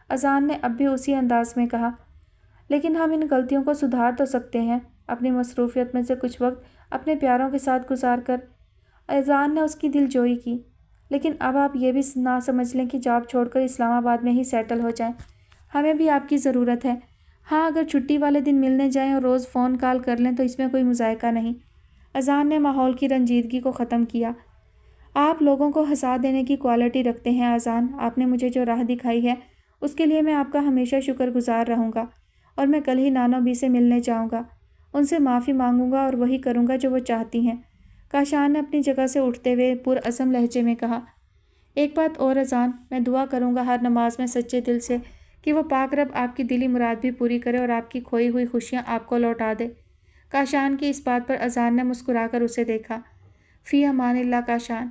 اذان نے اب بھی اسی انداز میں کہا۔ لیکن ہم ان غلطیوں کو سدھار تو سکتے ہیں، اپنی مصروفیت میں سے کچھ وقت اپنے پیاروں کے ساتھ گزار کر، اذان نے اس کی دل جوئی کی۔ لیکن اب آپ یہ بھی نہ سمجھ لیں کہ جاب چھوڑ کر اسلام آباد میں ہی سیٹل ہو جائیں، ہمیں بھی آپ کی ضرورت ہے۔ ہاں، اگر چھٹی والے دن ملنے جائیں اور روز فون کال کر لیں تو اس میں کوئی مذائقہ نہیں، اذان نے ماحول کی رنجیدگی کو ختم کیا۔ آپ لوگوں کو ہنسا دینے کی کوالٹی رکھتے ہیں اذان، آپ نے مجھے جو راہ دکھائی ہے اس کے لیے میں آپ کا ہمیشہ شکر گزار رہوں گا، اور میں کل ہی نانو بی سے ملنے جاؤں گا، ان سے معافی مانگوں گا اور وہی کروں گا جو وہ چاہتی ہیں، کاشان نے اپنی جگہ سے اٹھتے ہوئے پرعزم لہجے میں کہا۔ ایک بات اور اذان، میں دعا کروں گا ہر نماز میں سچے دل سے کہ وہ پاک رب آپ کی دلی مراد بھی پوری کرے اور آپ کی کھوئی ہوئی خوشیاں آپ کو لوٹا دے۔ کاشان کی اس بات پر اذان نے مسکرا کر اسے دیکھا۔ فی امان اللہ کاشان،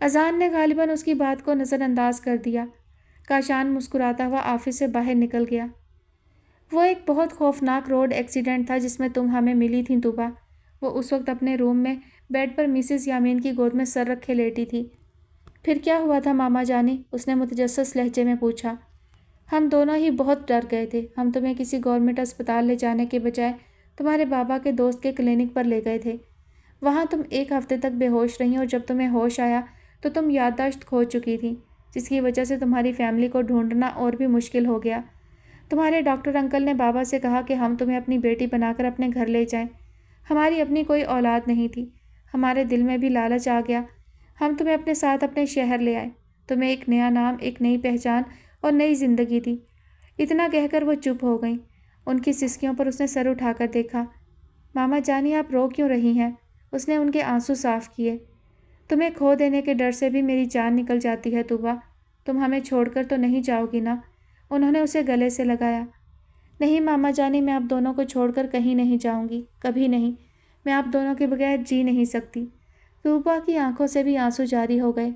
اذان نے غالباً اس کی بات کو نظر انداز کر دیا۔ کاشان مسکراتا ہوا آفس سے باہر نکل گیا۔ وہ ایک بہت خوفناک روڈ ایکسیڈنٹ تھا جس میں تم ہمیں ملی تھیں طوبا، وہ اس وقت اپنے روم میں بیڈ پر مسز یامین کی گود میں سر رکھے لیٹی تھی۔ پھر کیا ہوا تھا ماما جانی؟ اس نے متجسس لہجے میں پوچھا۔ ہم دونوں ہی بہت ڈر گئے تھے۔ ہم تمہیں کسی گورنمنٹ اسپتال لے جانے کے بجائے تمہارے بابا کے دوست کے کلینک پر لے گئے تھے۔ وہاں تم 1 ہفتے تک بے ہوش رہیں اور جب تمہیں ہوش آیا تو تم یادداشت کھو چکی تھی، جس کی وجہ سے تمہاری فیملی کو ڈھونڈنا اور بھی مشکل ہو گیا۔ تمہارے ڈاکٹر انکل نے بابا سے کہا کہ ہم تمہیں اپنی بیٹی بنا کر اپنے گھر لے جائیں۔ ہماری اپنی کوئی اولاد نہیں تھی۔ ہمارے دل میں بھی لالچ آ گیا۔ ہم تمہیں اپنے ساتھ اپنے شہر لے آئے۔ تمہیں ایک نیا نام، ایک نئی پہچان اور نئی زندگی دی۔ اتنا کہہ کر وہ چپ ہو گئیں۔ ان کی سسکیوں پر اس نے سر اٹھا کر دیکھا۔ ماما جانی آپ رو کیوں رہی ہیں؟ اس نے ان کے آنسو صاف کیے۔ تمہیں کھو دینے کے ڈر سے بھی میری جان نکل جاتی ہے طوبا۔ تم ہمیں چھوڑ کر تو نہیں جاؤ گی نا؟ انہوں نے اسے گلے سے لگایا۔ نہیں ماما جانی، میں آپ دونوں کو چھوڑ کر کہیں نہیں جاؤں گی، کبھی نہیں۔ میں آپ دونوں کے بغیر جی نہیں سکتی۔ طوبا کی آنکھوں سے بھی آنسو جاری ہو گئے۔